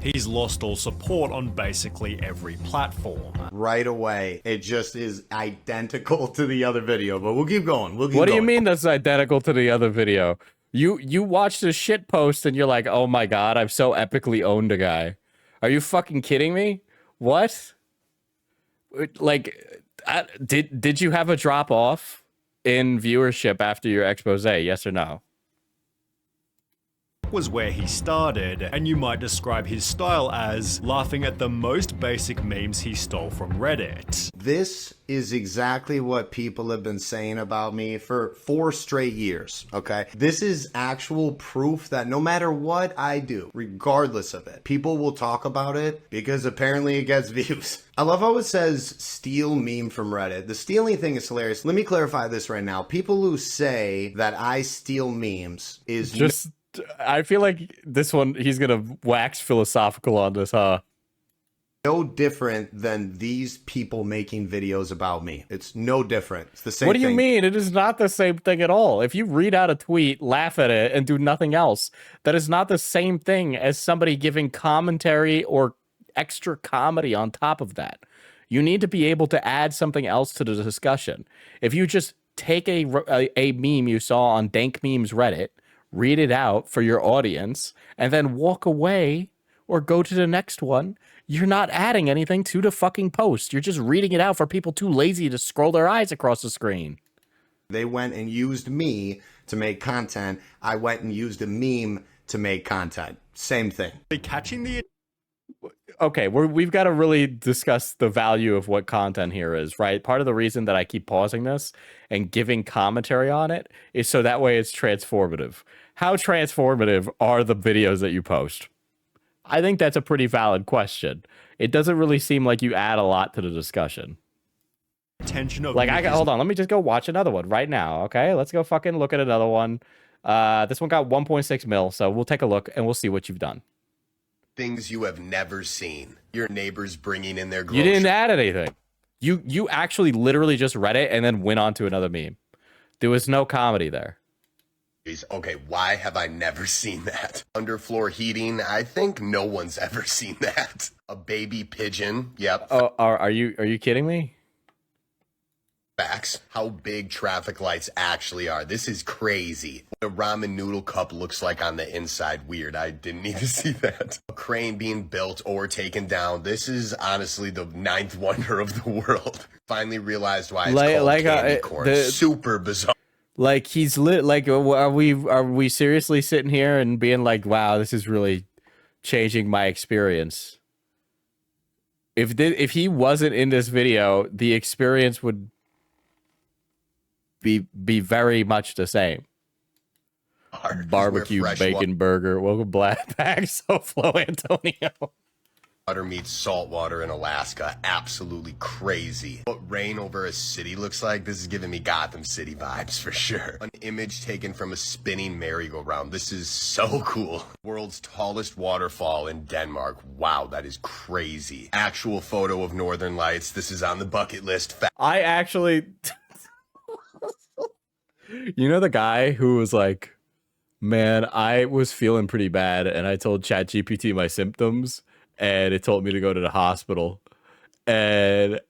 he's lost all support on basically every platform. Right away, it just is identical to the other video, but we'll keep going. What do you mean that's identical to the other video? You watched a shit post and you're like, oh my god, I've so epically owned a guy. Are you fucking kidding me? What? Like, did you have a drop off in viewership after your expose? Yes or no? Was where he started, and you might describe his style as laughing at the most basic memes he stole from Reddit. This is exactly what people have been saying about me for 4 straight years, okay? This is actual proof that no matter what I do, regardless of it, people will talk about it because apparently it gets views. I love how it says steal meme from Reddit. The stealing thing is hilarious. Let me clarify this right now. People who say that I steal memes is just... I feel like this one, he's gonna wax philosophical on this, huh? No different than these people making videos about me. It's no different. It's the same thing. What do you mean? It is not the same thing at all. If you read out a tweet, laugh at it, and do nothing else, that is not the same thing as somebody giving commentary or extra comedy on top of that. You need to be able to add something else to the discussion. If you just take a meme you saw on Dank Memes Reddit, read it out for your audience, and then walk away or go to the next one, you're not adding anything to the fucking post. You're just reading it out for people too lazy to scroll their eyes across the screen. They went and used me to make content. I went and used a meme to make content. Same thing. Catching the... Okay, we've got to really discuss the value of what content here is, right? Part of the reason that I keep pausing this and giving commentary on it is so that way it's transformative. How transformative are the videos that you post? I think that's a pretty valid question. It doesn't really seem like you add a lot to the discussion. Attention of like, hold on, let me just go watch another one right now, okay? Let's go fucking look at another one. This one got 1.6 mil, so we'll take a look and we'll see what you've done. Things you have never seen. Your neighbors bringing in their You groceries. didn't add anything. You actually literally just read it and then went on to another meme. There was no comedy there. Okay, why have I never seen that? Underfloor heating, I think no one's ever seen that. A baby pigeon, yep. Oh, are you kidding me? Facts. How big traffic lights actually are. This is crazy. What a ramen noodle cup looks like on the inside. Weird. I didn't need to see that. A crane being built or taken down. This is honestly the 9th wonder of the world. Finally realized why it's called candy corn. Super bizarre. Like he's lit. Like are we seriously sitting here and being like, wow, this is really changing my experience? If he wasn't in this video, the experience would be very much the same. Barbecue bacon burger. Welcome back, SoFlo Antonio. Water meets salt water in Alaska. Absolutely crazy. What rain over a city looks like, this is giving me Gotham City vibes for sure. An image taken from a spinning merry-go-round. This is so cool. World's tallest waterfall in Denmark. Wow, that is crazy. Actual photo of Northern Lights. This is on the bucket list. I actually... You know the guy who was like, man, I was feeling pretty bad and I told ChatGPT my symptoms and it told me to go to the hospital. And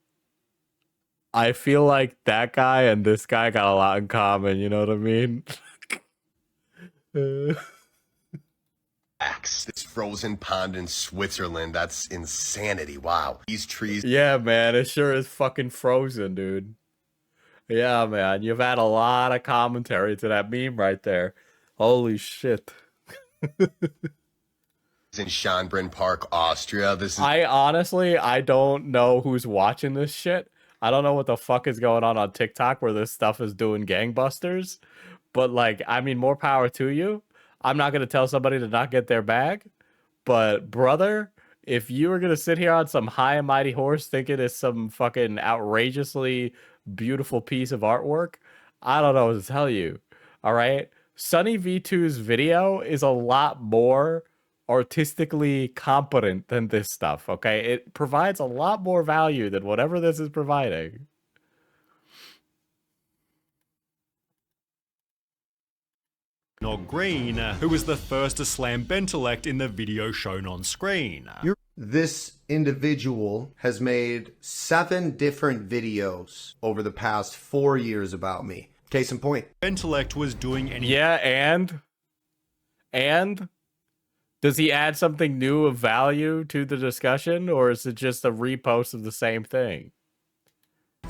I feel like that guy and this guy got a lot in common, you know what I mean? This frozen pond in Switzerland, that's insanity. Wow. These trees. Yeah, man, it sure is fucking frozen, dude. Yeah, man, you've had a lot of commentary to that meme right there. Holy shit. In Schönbrunn Park, Austria. This is I don't know who's watching this shit. I don't know what the fuck is going on TikTok where this stuff is doing gangbusters. But like, I mean, more power to you. I'm not going to tell somebody to not get their bag. But brother, if you were going to sit here on some high and mighty horse thinking it's some fucking outrageously beautiful piece of artwork, I don't know what to tell you. All right. Sunny V2's video is a lot more artistically competent than this stuff. Okay. It provides a lot more value than whatever this is providing. Green, who was the first to slam Bentellect in the video shown on screen. This individual has made 7 different videos over the past 4 years about me. Case in point. Bentellect was doing any... Yeah, and does he add something new of value to the discussion, or is it just a repost of the same thing?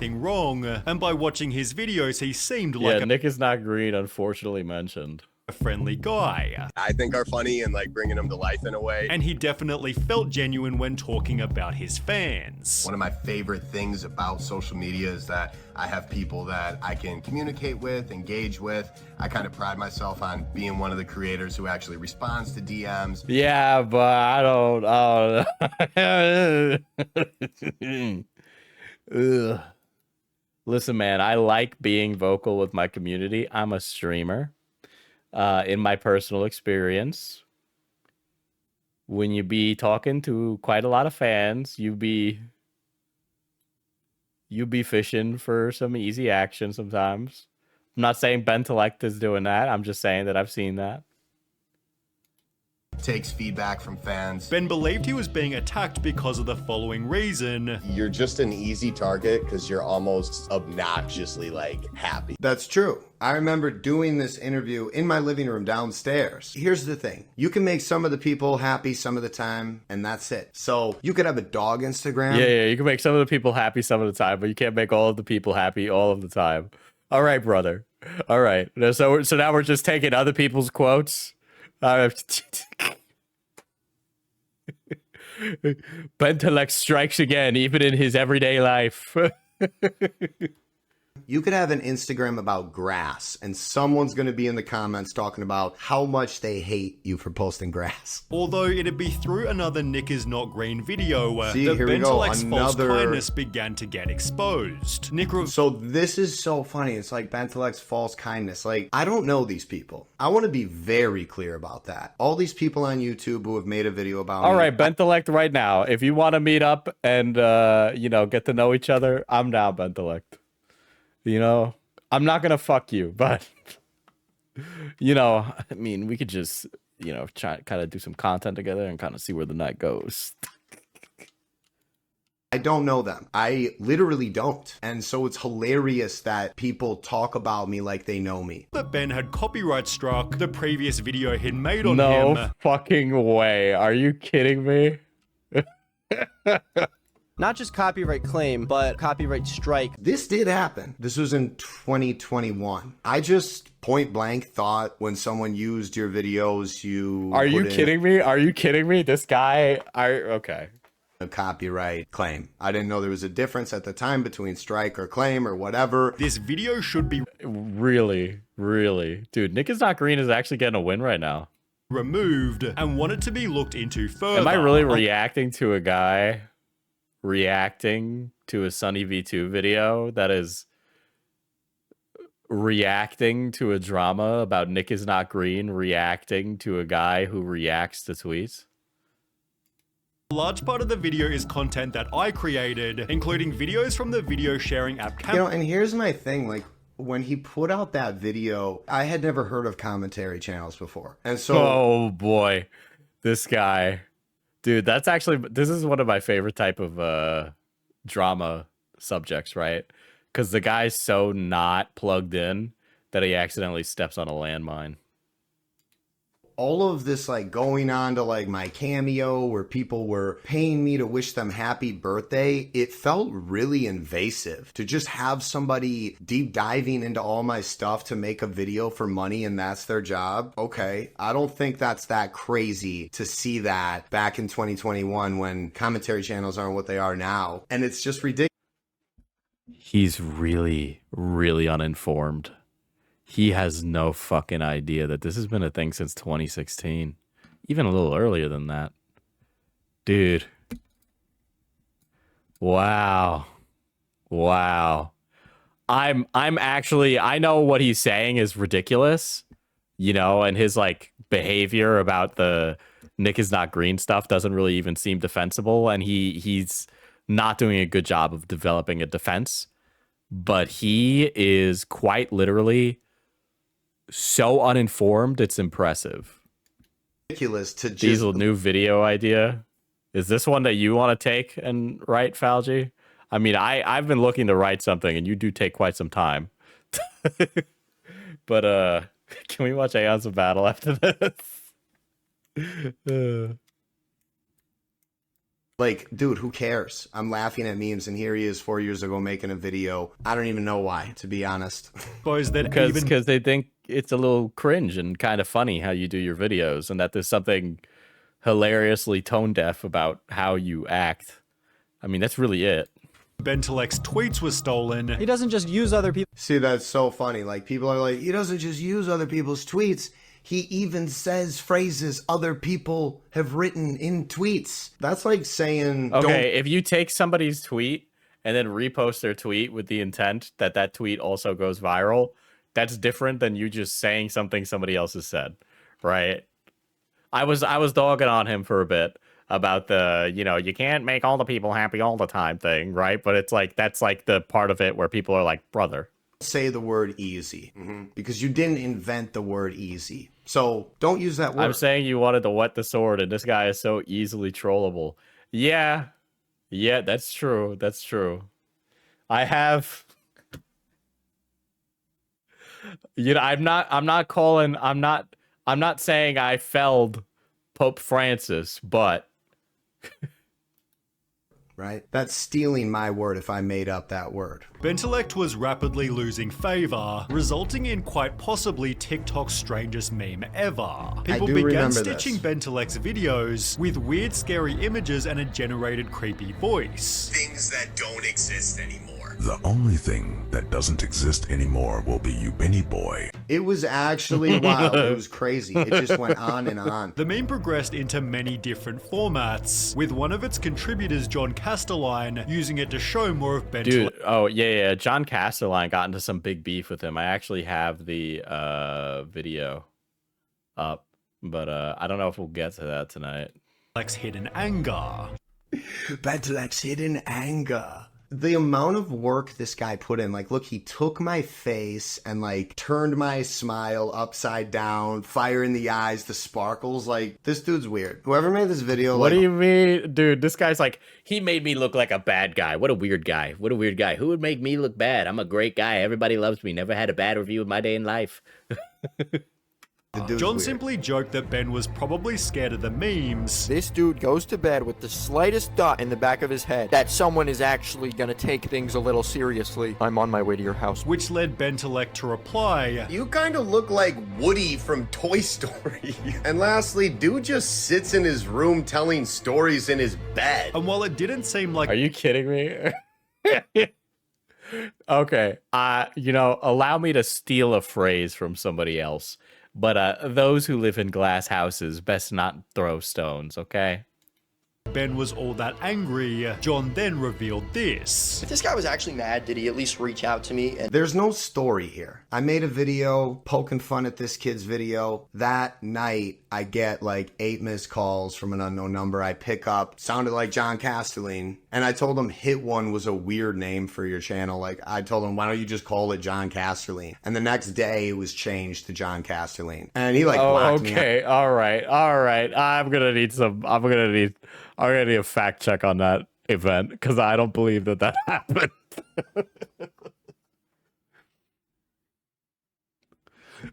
Wrong, and by watching his videos, he seemed like Nick is not green, unfortunately mentioned. A friendly guy. I think are funny and like bringing them to life in a way. And he definitely felt genuine when talking about his fans. One of my favorite things about social media is that I have people that I can communicate with, engage with. I kind of pride myself on being one of the creators who actually responds to DMs. Yeah, but I don't. Ugh. Listen, man, I like being vocal with my community. I'm a streamer. In my personal experience, when you be talking to quite a lot of fans, you be fishing for some easy action sometimes. I'm not saying Bentellect is doing that. I'm just saying that I've seen that. Takes feedback from fans. Ben believed he was being attacked because of the following reason. You're just an easy target because you're almost obnoxiously like happy. That's true. I remember doing this interview in my living room downstairs. Here's the thing. You can make some of the people happy some of the time, and that's it. So you could have a dog Instagram. Yeah, you can make some of the people happy some of the time, but you can't make all of the people happy all of the time. All right, brother. All right. So now we're just taking other people's quotes. Bentellect strikes again, even in his everyday life. You could have an Instagram about grass, and someone's going to be in the comments talking about how much they hate you for posting grass. Although it'd be through another Nick is not green video where See, the here we go, Bentellect's false another- kindness began to get exposed. Nick So this is so funny. It's like Bentellect's false kindness. Like, I don't know these people. I want to be very clear about that. All these people on YouTube who have made a video about All me. right, Bentellect, right now, if you want to meet up and you know, get to know each other, I'm down, Bentellect. You know, I'm not gonna fuck you, but you know, I mean, we could just, you know, try kind of do some content together and kind of see where the night goes. I don't know them. I literally don't. And so it's hilarious that people talk about me like they know me. that Ben had copyright struck the previous video he'd made on No him. fucking way. Are you kidding me? Not just copyright claim, but copyright strike. This did happen. This was in 2021. I just point blank thought when someone used your videos, you Are you put in kidding me? Are you kidding me? This guy, okay. a copyright claim. I didn't know there was a difference at the time between strike or claim or whatever. This video should be Really, really. Dude, Nick is not green is actually getting a win right now. removed and wanted to be looked into further. Am I really reacting to a guy reacting to a Sunny V2 video that is reacting to a drama about Nick is not green, reacting to a guy who reacts to tweets? A large part of the video is content that I created, including videos from the video sharing app You know, and here's my thing, like, when he put out that video, I had never heard of commentary channels before. And so Oh boy, this guy. Dude, that's actually, this is one of my favorite type of drama subjects, right? Because the guy's so not plugged in that he accidentally steps on a landmine. all of this, like, going on to, like, my Cameo where people were paying me to wish them happy birthday, it felt really invasive to just have somebody deep diving into all my stuff to make a video for money and that's their job. Okay, I don't think that's that crazy to see that back in 2021 when commentary channels aren't what they are now. And it's just ridiculous. He's really, really uninformed. He has no fucking idea that this has been a thing since 2016. Even a little earlier than that. Dude. Wow. Wow. I'm actually, I know what he's saying is ridiculous, you know, and his like behavior about the Nick is not green stuff doesn't really even seem defensible, and he's not doing a good job of developing a defense, but he is quite literally so uninformed, it's impressive. To just Diesel, new video idea. Is this one that you want to take and write, Falgi? I mean, I've been looking to write something, and you do take quite some time. But can we watch Aeons of Battle after this? Like, dude, who cares? I'm laughing at memes, and here he is 4 years ago making a video. I don't even know why, to be honest. Suppose that Because they think it's a little cringe and kind of funny how you do your videos, and that there's something hilariously tone deaf about how you act. I mean, that's really it. Bentellect's tweets were stolen. He doesn't just use other people. See, that's so funny. Like, people are like, he doesn't just use other people's tweets. He even says phrases other people have written in tweets. That's like saying, Okay, if you take somebody's tweet and then repost their tweet with the intent that that tweet also goes viral, that's different than you just saying something somebody else has said, right? I was dogging on him for a bit about the, you know, you can't make all the people happy all the time thing, right? But it's like, that's like the part of it where people are like, brother, say the word easy. Because you didn't invent the word easy. So don't use that word. I'm saying you wanted to wet the sword, and this guy is so easily trollable. Yeah, that's true. That's true. I have, you know, I'm not saying I felled Pope Francis, but right? That's stealing my word if I made up that word. Bentellect was rapidly losing favor, resulting in quite possibly TikTok's strangest meme ever. People do began remember stitching this. Bentellect's videos with weird, scary images and a generated creepy voice. Things that don't exist anymore. The only thing that doesn't exist anymore will be you, Benny boy. It was actually wild. It was crazy. It just went on and on. The meme progressed into many different formats, with one of its contributors, John Castelline, using it to show more of Bentellect. Dude, oh yeah, John Castelline got into some big beef with him. I actually have the video up, but I don't know if we'll get to that tonight. Hidden anger. Bentellect's hidden anger. The amount of work this guy put in, like, look, he took my face and, like, turned my smile upside down, fire in the eyes, the sparkles. Like, this dude's weird. Whoever made this video, What like, do you mean? Dude, this guy's like, he made me look like a bad guy. What a weird guy. What a weird guy. Who would make me look bad? I'm a great guy. Everybody loves me. Never had a bad review in my day in life. John simply joked that Ben was probably scared of the memes. This dude goes to bed with the slightest thought in the back of his head that someone is actually gonna take things a little seriously. I'm on my way to your house. Which led Bentellect to reply, You kind of look like Woody from Toy Story. And lastly, dude just sits in his room telling stories in his bed. and while it didn't seem like Are you kidding me? Okay, allow me to steal a phrase from somebody else. But those who live in glass houses best not throw stones, okay? Ben was all that angry, John then revealed this. If this guy was actually mad, did he at least reach out to me? And there's no story here. I made a video poking fun at this kid's video. That night, I get like 8 missed calls from an unknown number. I pick up, sounded like John Castelline. And I told him Hit One was a weird name for your channel. Like, I told him, why don't you just call it John Castelline? And the next day, it was changed to John Castelline. And he like blocked me. Okay, all right. I'm gonna need a fact check on that event because I don't believe that happened.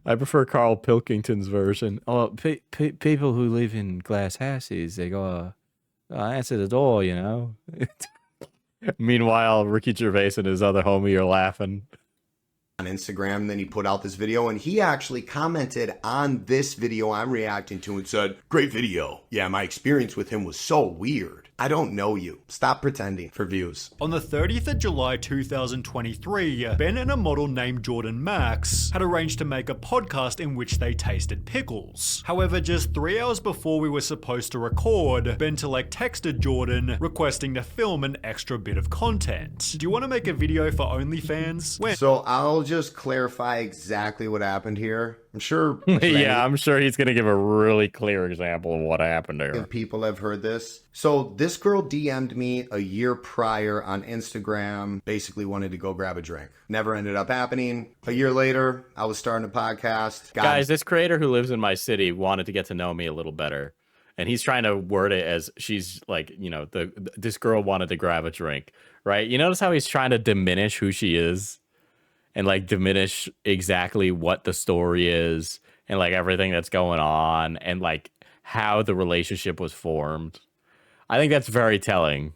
I prefer Carl Pilkington's version. Oh, people who live in glass houses, they go answer the door, you know. Meanwhile, Ricky Gervais and his other homie are laughing on Instagram. Then he put out this video and he actually commented on this video I'm reacting to and said, great video. Yeah, my experience with him was so weird. I don't know you. Stop pretending for views. On the 30th of July 2023, Ben and a model named Jordan Max had arranged to make a podcast in which they tasted pickles. However, just 3 hours before we were supposed to record, Bentellect texted Jordan requesting to film an extra bit of content. Do you want to make a video for OnlyFans? So I'll just clarify exactly what happened here. I'm sure. Yeah, I'm sure he's going to give a really clear example of what happened there. People have heard this. So this girl DM'd me a year prior on Instagram, basically wanted to go grab a drink. Never ended up happening. A year later, I was starting a podcast. Guys, this creator who lives in my city wanted to get to know me a little better. And he's trying to word it as she's like, you know, this girl wanted to grab a drink, right? You notice how he's trying to diminish who she is? And like diminish exactly what the story is and like everything that's going on and like how the relationship was formed. I think that's very telling.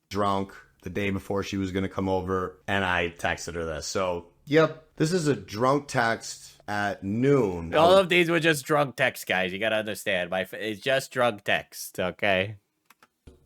Drunk the day before she was going to come over and I texted her this. So, yep, this is a drunk text at noon. All of these were just drunk texts, guys. You got to understand. It's just drunk text, okay?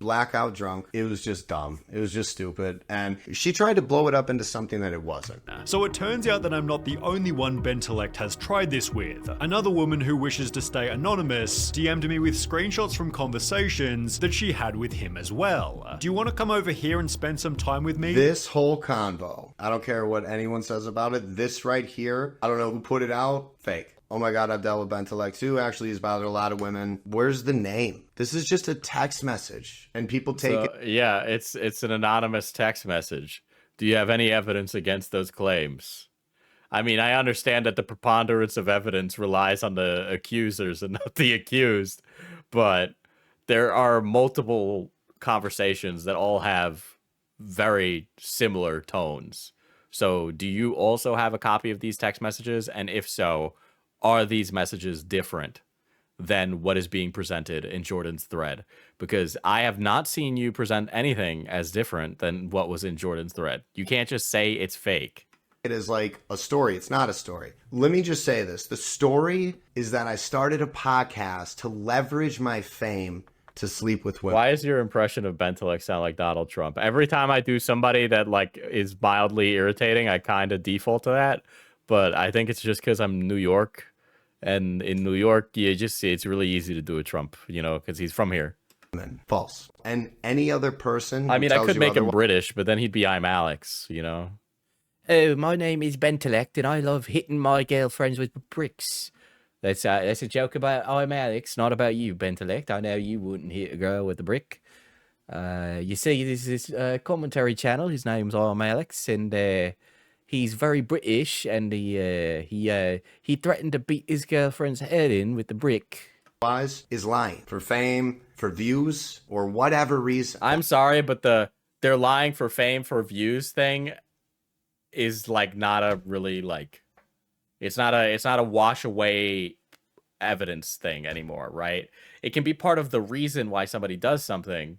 Blackout drunk. It was just dumb. It was just stupid. And she tried to blow it up into something that it wasn't. So it turns out that I'm not the only one Bentellect has tried this with. Another woman who wishes to stay anonymous DM'd me with screenshots from conversations that she had with him as well. Do you want to come over here and spend some time with me? This whole convo, I don't care what anyone says about it. This right here, I don't know who put it out. Fake. Oh my God, I've dealt with Bentellect too. Actually, he's bothered a lot of women. Where's the name? This is just a text message and people take it. Yeah, it's an anonymous text message. Do you have any evidence against those claims? I mean, I understand that the preponderance of evidence relies on the accusers and not the accused, but there are multiple conversations that all have very similar tones. So do you also have a copy of these text messages? And if so, are these messages different than what is being presented in Jordan's thread? Because I have not seen you present anything as different than what was in Jordan's thread. You can't just say it's fake. It is like a story. It's not a story. Let me just say this. The story is that I started a podcast to leverage my fame to sleep with women. Why is your impression of Bentellect sound like Donald Trump? Every time I do somebody that like is mildly irritating, I kind of default to that. But I think it's just because I'm New York, and in New York, it's really easy to do a Trump, you know, because he's from here. False. And any other person. I mean, I could make him British, but then he'd be I'm Alex, you know. Oh, my name is Bentellect, and I love hitting my girlfriends with bricks. That's a joke about I'm Alex, not about you, Bentellect. I know you wouldn't hit a girl with a brick. You see, this is a commentary channel. His name's I'm Alex, and he's very British, and he threatened to beat his girlfriend's head in with the brick. Is lying for fame, for views, or whatever reason. I'm sorry, but they're lying for fame, for views thing is like not a really like. It's not a wash away evidence thing anymore, right? It can be part of the reason why somebody does something,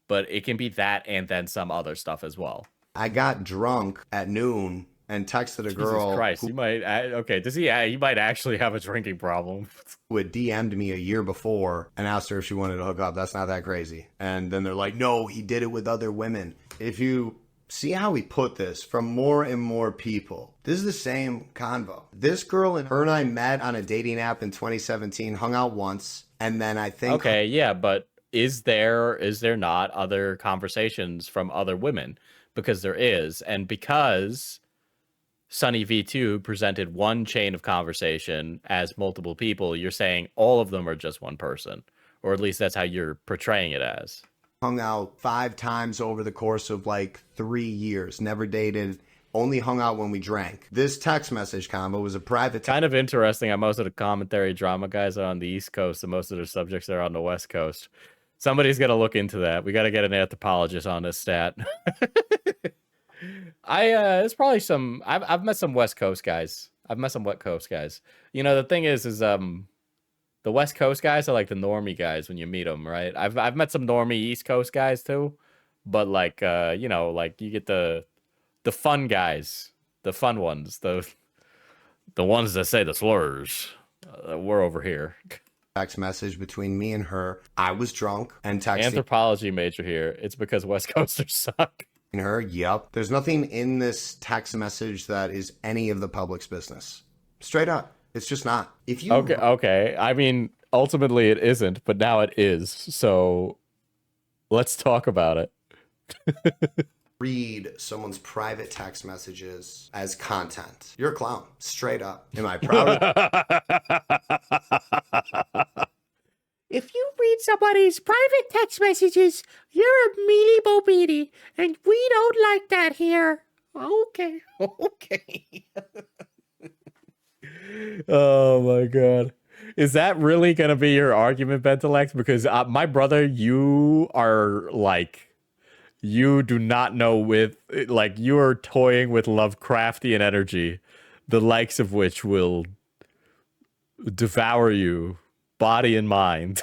but it can be that and then some other stuff as well. I got drunk at noon and texted a girl. Jesus Christ, you might okay. Does he? He might actually have a drinking problem. Who had DM'd me a year before and asked her if she wanted to hook up. That's not that crazy. And then they're like, no, he did it with other women. If you see how we put this from more and more people, this is the same convo. This girl and her and I met on a dating app in 2017, hung out once, and then I think... Okay, yeah, but is there not other conversations from other women? Because there is, and because Sunny V2 presented one chain of conversation as multiple people, you're saying all of them are just one person, or at least that's how you're portraying it as. Hung out 5 times over the course of like 3 years, never dated, only hung out when we drank. This text message combo was a private... Kind of interesting how most of the commentary drama guys are on the East Coast and most of their subjects are on the West Coast. Somebody's got to look into that. We got to get an anthropologist on this stat. It's probably some... I've met some West Coast guys. You know, the thing is the West Coast guys are like the normie guys when you meet them, right? I've met some normie East Coast guys too, but like you know, like you get the fun guys, the fun ones, the ones that say the slurs. We're over here. Text message between me and her. I was drunk and texting Anthropology major here. It's because West Coasters suck. Her. Yep. There's nothing in this text message that is any of the public's business. Straight up. It's just not. If you okay. I mean, ultimately it isn't, but now it is. So let's talk about it. read someone's private text messages as content, you're a clown. Straight up. Am I proud of If you read somebody's private text messages, you're a mealy bobeedy, and we don't like that here. Okay. Oh my god. Is that really gonna be your argument, Bentellect? Because my brother, you are like, you do not know with, like, you are toying with Lovecraftian energy, the likes of which will devour you, body and mind.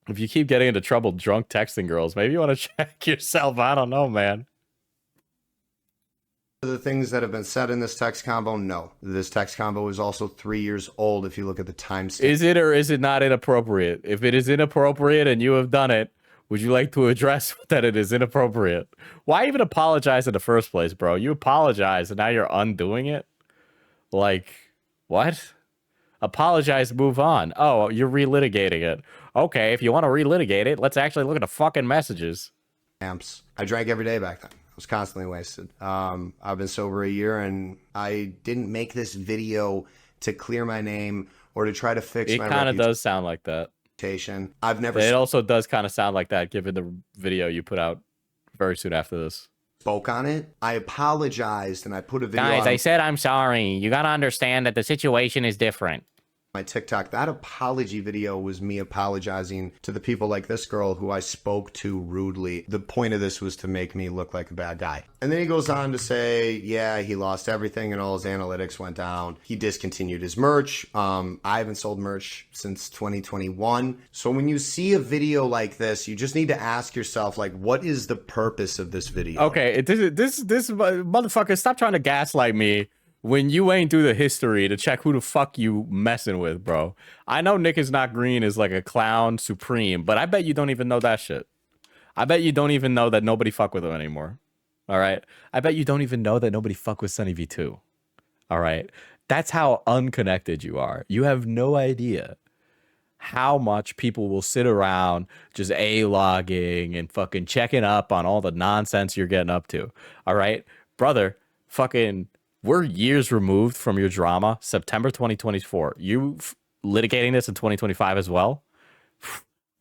If you keep getting into trouble drunk texting girls, maybe you want to check yourself. I don't know, man. the things that have been said in this text combo? No. This text combo is also 3 years old if you look at the timestamp. Is it or is it not inappropriate? If it is inappropriate and you have done it, would you like to address that it is inappropriate? Why even apologize in the first place, bro? You apologize and now you're undoing it? Like, what? Apologize, move on. Oh, you're relitigating it. Okay, if you want to relitigate it, let's actually look at the fucking messages. I drank every day back then. I was constantly wasted. I've been sober a year, and I didn't make this video to clear my name or to try to fix my reputation. It kind of does sound like that. I've never. It also does kind of sound like that, given the video you put out very soon after this. Spoke on it. I apologized, and I put a video. Guys, I said I'm sorry. You gotta understand that the situation is different. My TikTok, that apology video was me apologizing to the people like this girl who I spoke to rudely. The point of this was to make me look like a bad guy. And then he goes on to say, yeah, he lost everything and all his analytics went down. He discontinued his merch. I haven't sold merch since 2021. So when you see a video like this, you just need to ask yourself, like, what is the purpose of this video? Okay, this motherfucker, stop trying to gaslight me when you ain't do the history to check who the fuck you messing with, bro. I know Nick is not green is like a clown supreme, but I bet you don't even know that shit. I bet you don't even know that nobody fuck with him anymore. All right. I bet you don't even know that nobody fuck with Sunny V2. All right. That's how unconnected you are. You have no idea how much people will sit around just A-logging and fucking checking up on all the nonsense you're getting up to. All right. Brother, fucking, we're years removed from your drama. September 2024. You litigating this in 2025 as well?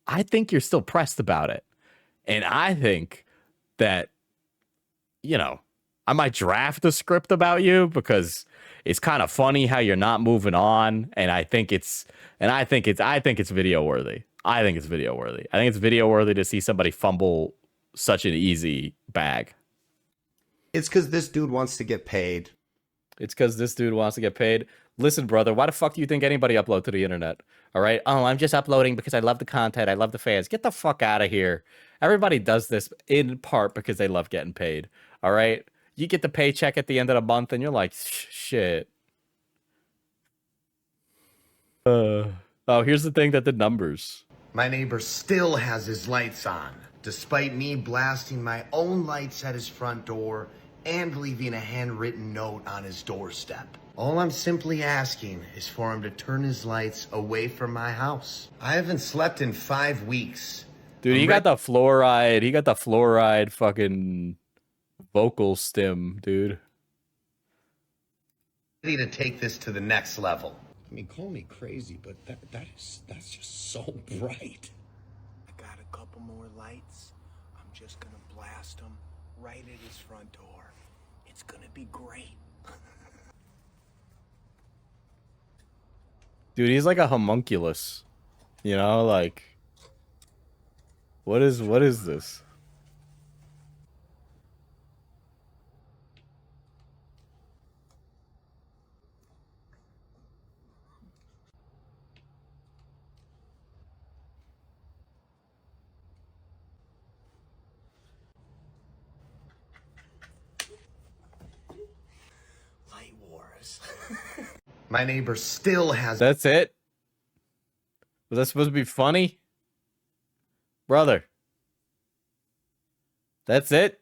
I think you're still pressed about it. And I think that, you know, I might draft a script about you because it's kind of funny how you're not moving on. And I think it's video worthy. I think it's video worthy. I think it's video worthy to see somebody fumble such an easy bag. It's because this dude wants to get paid. It's because this dude wants to get paid. Listen, brother, why the fuck do you think anybody upload to the internet? All right. Oh, I'm just uploading because I love the content. I love the fans. Get the fuck out of here. Everybody does this in part because they love getting paid. All right. You get the paycheck at the end of the month and you're like, shit. Oh, here's the thing that the numbers. My neighbor still has his lights on, despite me blasting my own lights at his front door and leaving a handwritten note on his doorstep. All I'm simply asking is for him to turn his lights away from my house. I haven't slept in 5 weeks. Dude, he got the fluoride. He got the fluoride fucking vocal stim, dude. Ready to take this to the next level. I mean, call me crazy, but that's just so bright. I got a couple more lights. I'm just gonna blast them right at his front door. It's gonna be great. Dude, he's like a homunculus. You know, like what is this? Light wars. My neighbor still has... That's it? Was that supposed to be funny? Brother. That's it?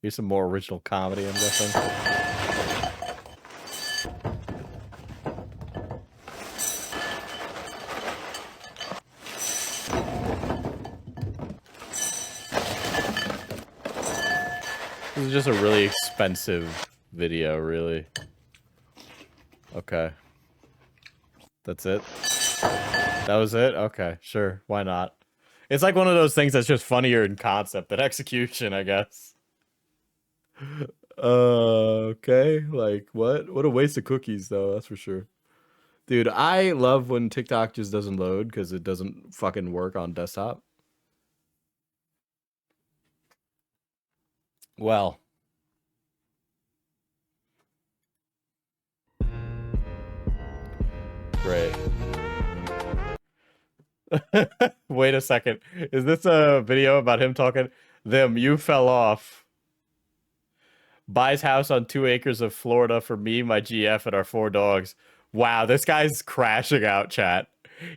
Here's some more original comedy, I'm guessing. This is just a really expensive video, really. Okay. That's it? That was it? Okay, sure. Why not? It's like one of those things that's just funnier in concept than execution, I guess. Okay. Like, what? What a waste of cookies, though, that's for sure. Dude, I love when TikTok just doesn't load because it doesn't fucking work on desktop. Well. Great. Wait a second. Is this a video about him talking? You fell off. Buys house on 2 acres of Florida for me, my GF, and our 4 dogs. Wow, this guy's crashing out, chat.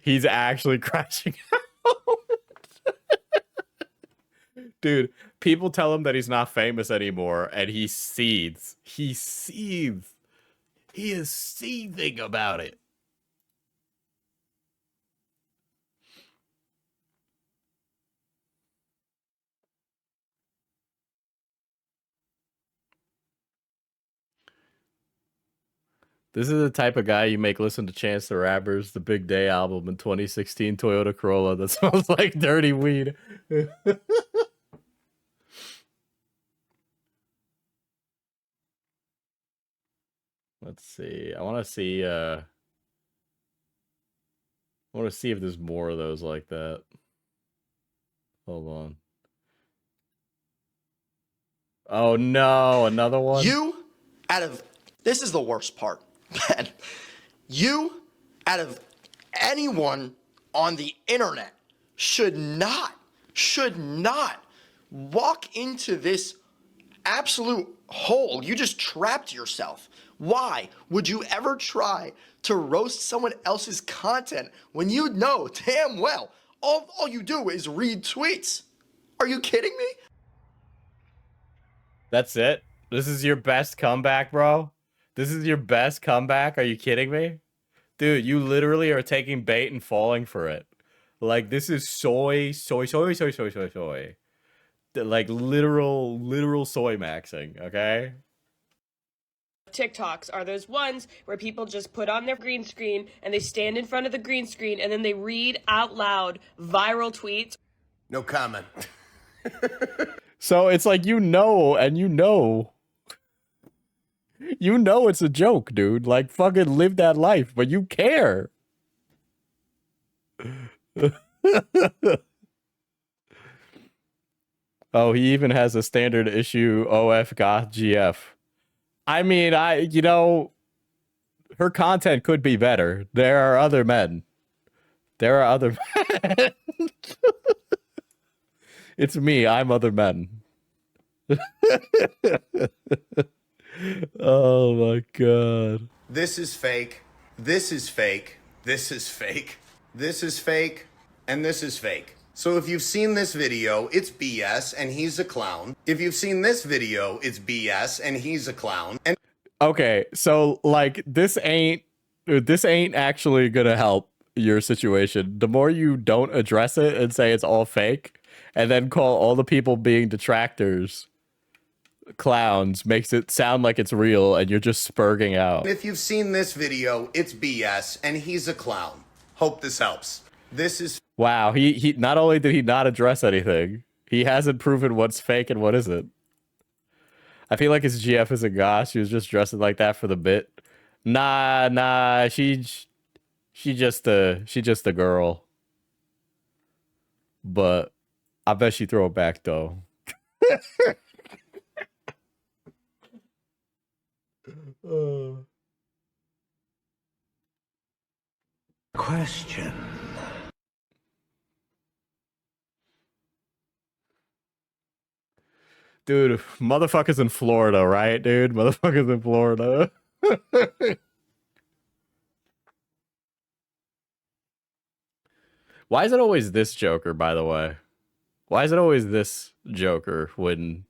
He's actually crashing out. Dude, people tell him that he's not famous anymore, and he seethes. He seethes. He is seething about it. This is the type of guy you make listen to Chance the Rapper's The Big Day album in 2016 Toyota Corolla that smells like dirty weed. Let's see. I want to see if there's more of those like that. Hold on. Oh no, another one? This is the worst part. You, out of anyone on the internet, should not walk into this absolute hole. You just trapped yourself. Why would you ever try to roast someone else's content when you know damn well all you do is read tweets? Are you kidding me? That's it? This is your best comeback, bro? This is your best comeback? Are you kidding me? Dude, you literally are taking bait and falling for it. Like, this is soy. Like, literal soy maxing, okay? TikToks are those ones where people just put on their green screen and they stand in front of the green screen and then they read out loud viral tweets. No comment. So it's like, you know it's a joke, dude. Like, fucking live that life, but you care. Oh, he even has a standard issue OF Goth GF. I mean, her content could be better. There are other men. There are other men. It's me. I'm other men. Oh my god. This is fake. This is fake. This is fake. This is fake. And this is fake. So if you've seen this video, it's BS and he's a clown. If you've seen this video, it's BS and he's a clown. And okay, so like this ain't actually gonna help your situation. The more you don't address it and say it's all fake, and then call all the people being detractors clowns, makes it sound like it's real and you're just spurging out. if you've seen this video, it's BS and he's a clown. Hope this helps. This is Wow, he not only did he not address anything, he hasn't proven what's fake and what isn't. I feel like his GF isn't gosh. She was just dressing like that for the bit. Nah, she just a girl. But I bet she throw it back though. Question. Dude, motherfuckers in Florida, right, dude? Motherfuckers in Florida. Why is it always this Joker, by the way? Why is it always this Joker when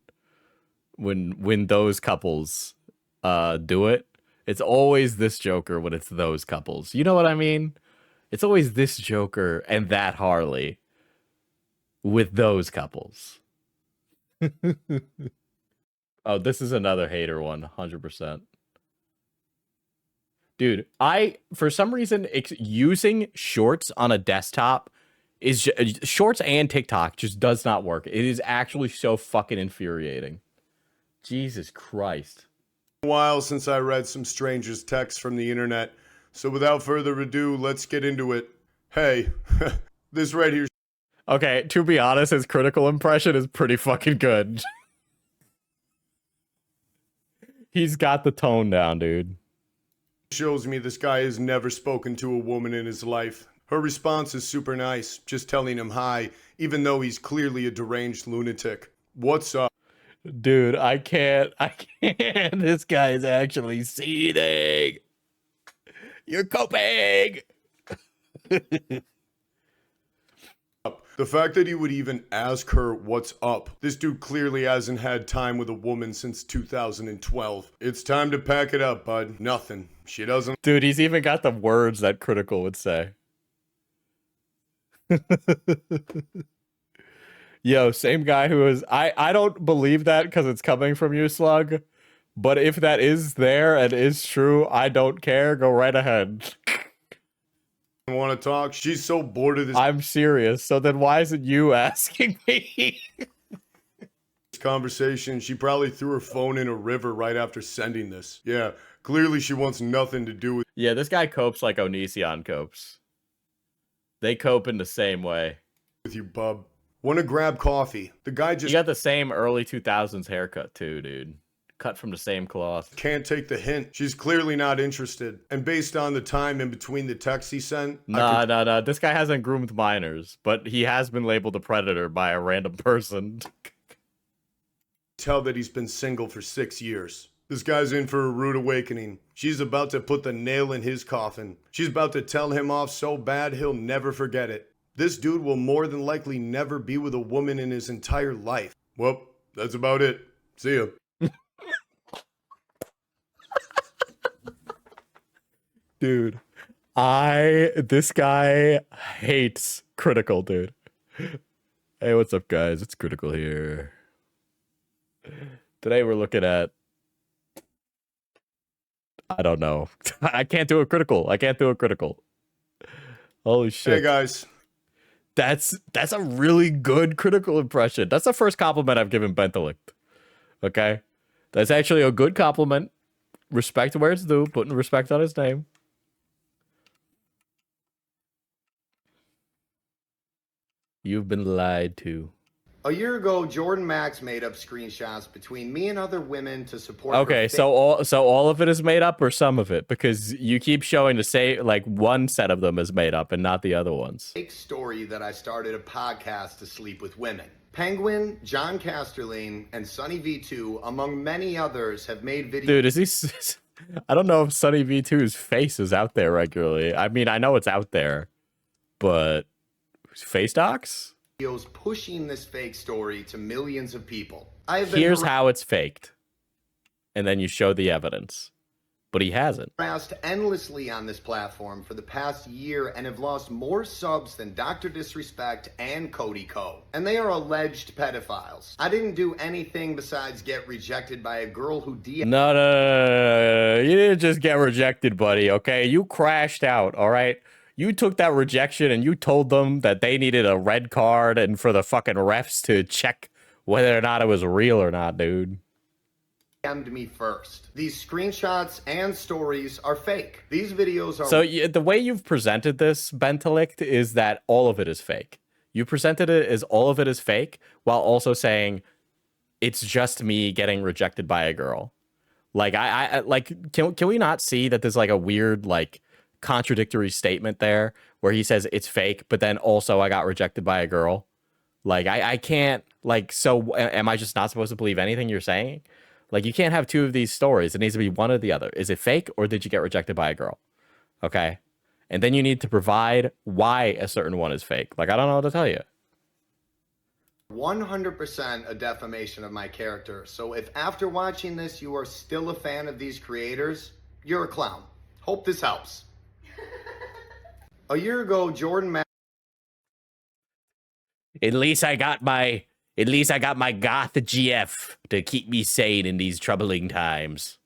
those couples do it? It's always this Joker when it's those couples. You know what I mean? It's always this Joker and that Harley with those couples. Oh, this is another hater one, 100%. Dude, for some reason, using shorts on a desktop is shorts and TikTok just does not work. It is actually so fucking infuriating. Jesus Christ. A while since I read some stranger's texts from the internet. So without further ado, let's get into it. Hey, this right here. Okay, to be honest, his critical impression is pretty fucking good. He's got the tone down, dude. Shows me this guy has never spoken to a woman in his life. Her response is super nice, just telling him hi, even though he's clearly a deranged lunatic. What's up? Dude, I can't. This guy is actually seething. You're coping. The fact that he would even ask her what's up. This dude clearly hasn't had time with a woman since 2012. It's time to pack it up, bud. Nothing. She doesn't. Dude, he's even got the words that critical would say. Yo, same guy who is... I don't believe that because it's coming from you, Slug. But if that is there and is true, I don't care. Go right ahead. Want to talk? She's so bored of this. I'm serious. So then why isn't you asking me? Conversation. She probably threw her phone in a river right after sending this. Yeah, clearly she wants nothing to do with... Yeah, this guy copes like Onision copes. They cope in the same way. With you, bub. Want to grab coffee? The guy just... You got the same early 2000s haircut too, dude. Cut from the same cloth. Can't take the hint. She's clearly not interested. And based on the time in between the texts he sent... Nah. This guy hasn't groomed minors, but he has been labeled a predator by a random person. tell that he's been single for 6 years. This guy's in for a rude awakening. She's about to put the nail in his coffin. She's about to tell him off so bad he'll never forget it. This dude will more than likely never be with a woman in his entire life. Well, that's about it. See ya. Dude, this guy hates Critical, dude. Hey, what's up, guys? It's Critical here. Today we're looking at, I don't know. I can't do a Critical. Holy shit. Hey, guys. That's a really good Critical impression. That's the first compliment I've given Bentellect. Okay? That's actually a good compliment. Respect where it's due. Putting respect on his name. You've been lied to. A year ago, Jordan Max made up screenshots between me and other women to support. Okay, so all of it is made up or some of it? Because you keep showing to say like one set of them is made up and not the other ones. Fake story that I started a podcast to sleep with women. Penguin, John Casterling, and Sunny V2, among many others, have made videos. Dude, is he? I don't know if Sunny V2's face is out there regularly. I mean, I know it's out there, but face docs? Pushing this fake story to millions of people. Here's how it's faked. And then you show the evidence. But he hasn't. Harassed endlessly on this platform for the past year and have lost more subs than Dr. Disrespect and Cody Co. And they are alleged pedophiles. I didn't do anything besides get rejected by a girl who No. You didn't just get rejected, buddy, okay? You crashed out, all right? You took that rejection and you told them that they needed a red card and for the fucking refs to check whether or not it was real or not, dude. DM'd me first. These screenshots and stories are fake. These videos are... So the way you've presented this, Bentellect, is that all of it is fake. You presented it as all of it is fake while also saying it's just me getting rejected by a girl. Like, I like, can we not see that there's like a weird, like, contradictory statement there where he says it's fake, but then also I got rejected by a girl? Like, I can't, like, so am I just not supposed to believe anything you're saying? Like, you can't have two of these stories. It needs to be one or the other. Is it fake or did you get rejected by a girl? Okay. And then you need to provide why a certain one is fake. Like, I don't know what to tell you. 100% a defamation of my character. So if after watching this you are still a fan of these creators, you're a clown. Hope this helps. A year ago, Jordan Max... At least I got my goth GF to keep me sane in these troubling times.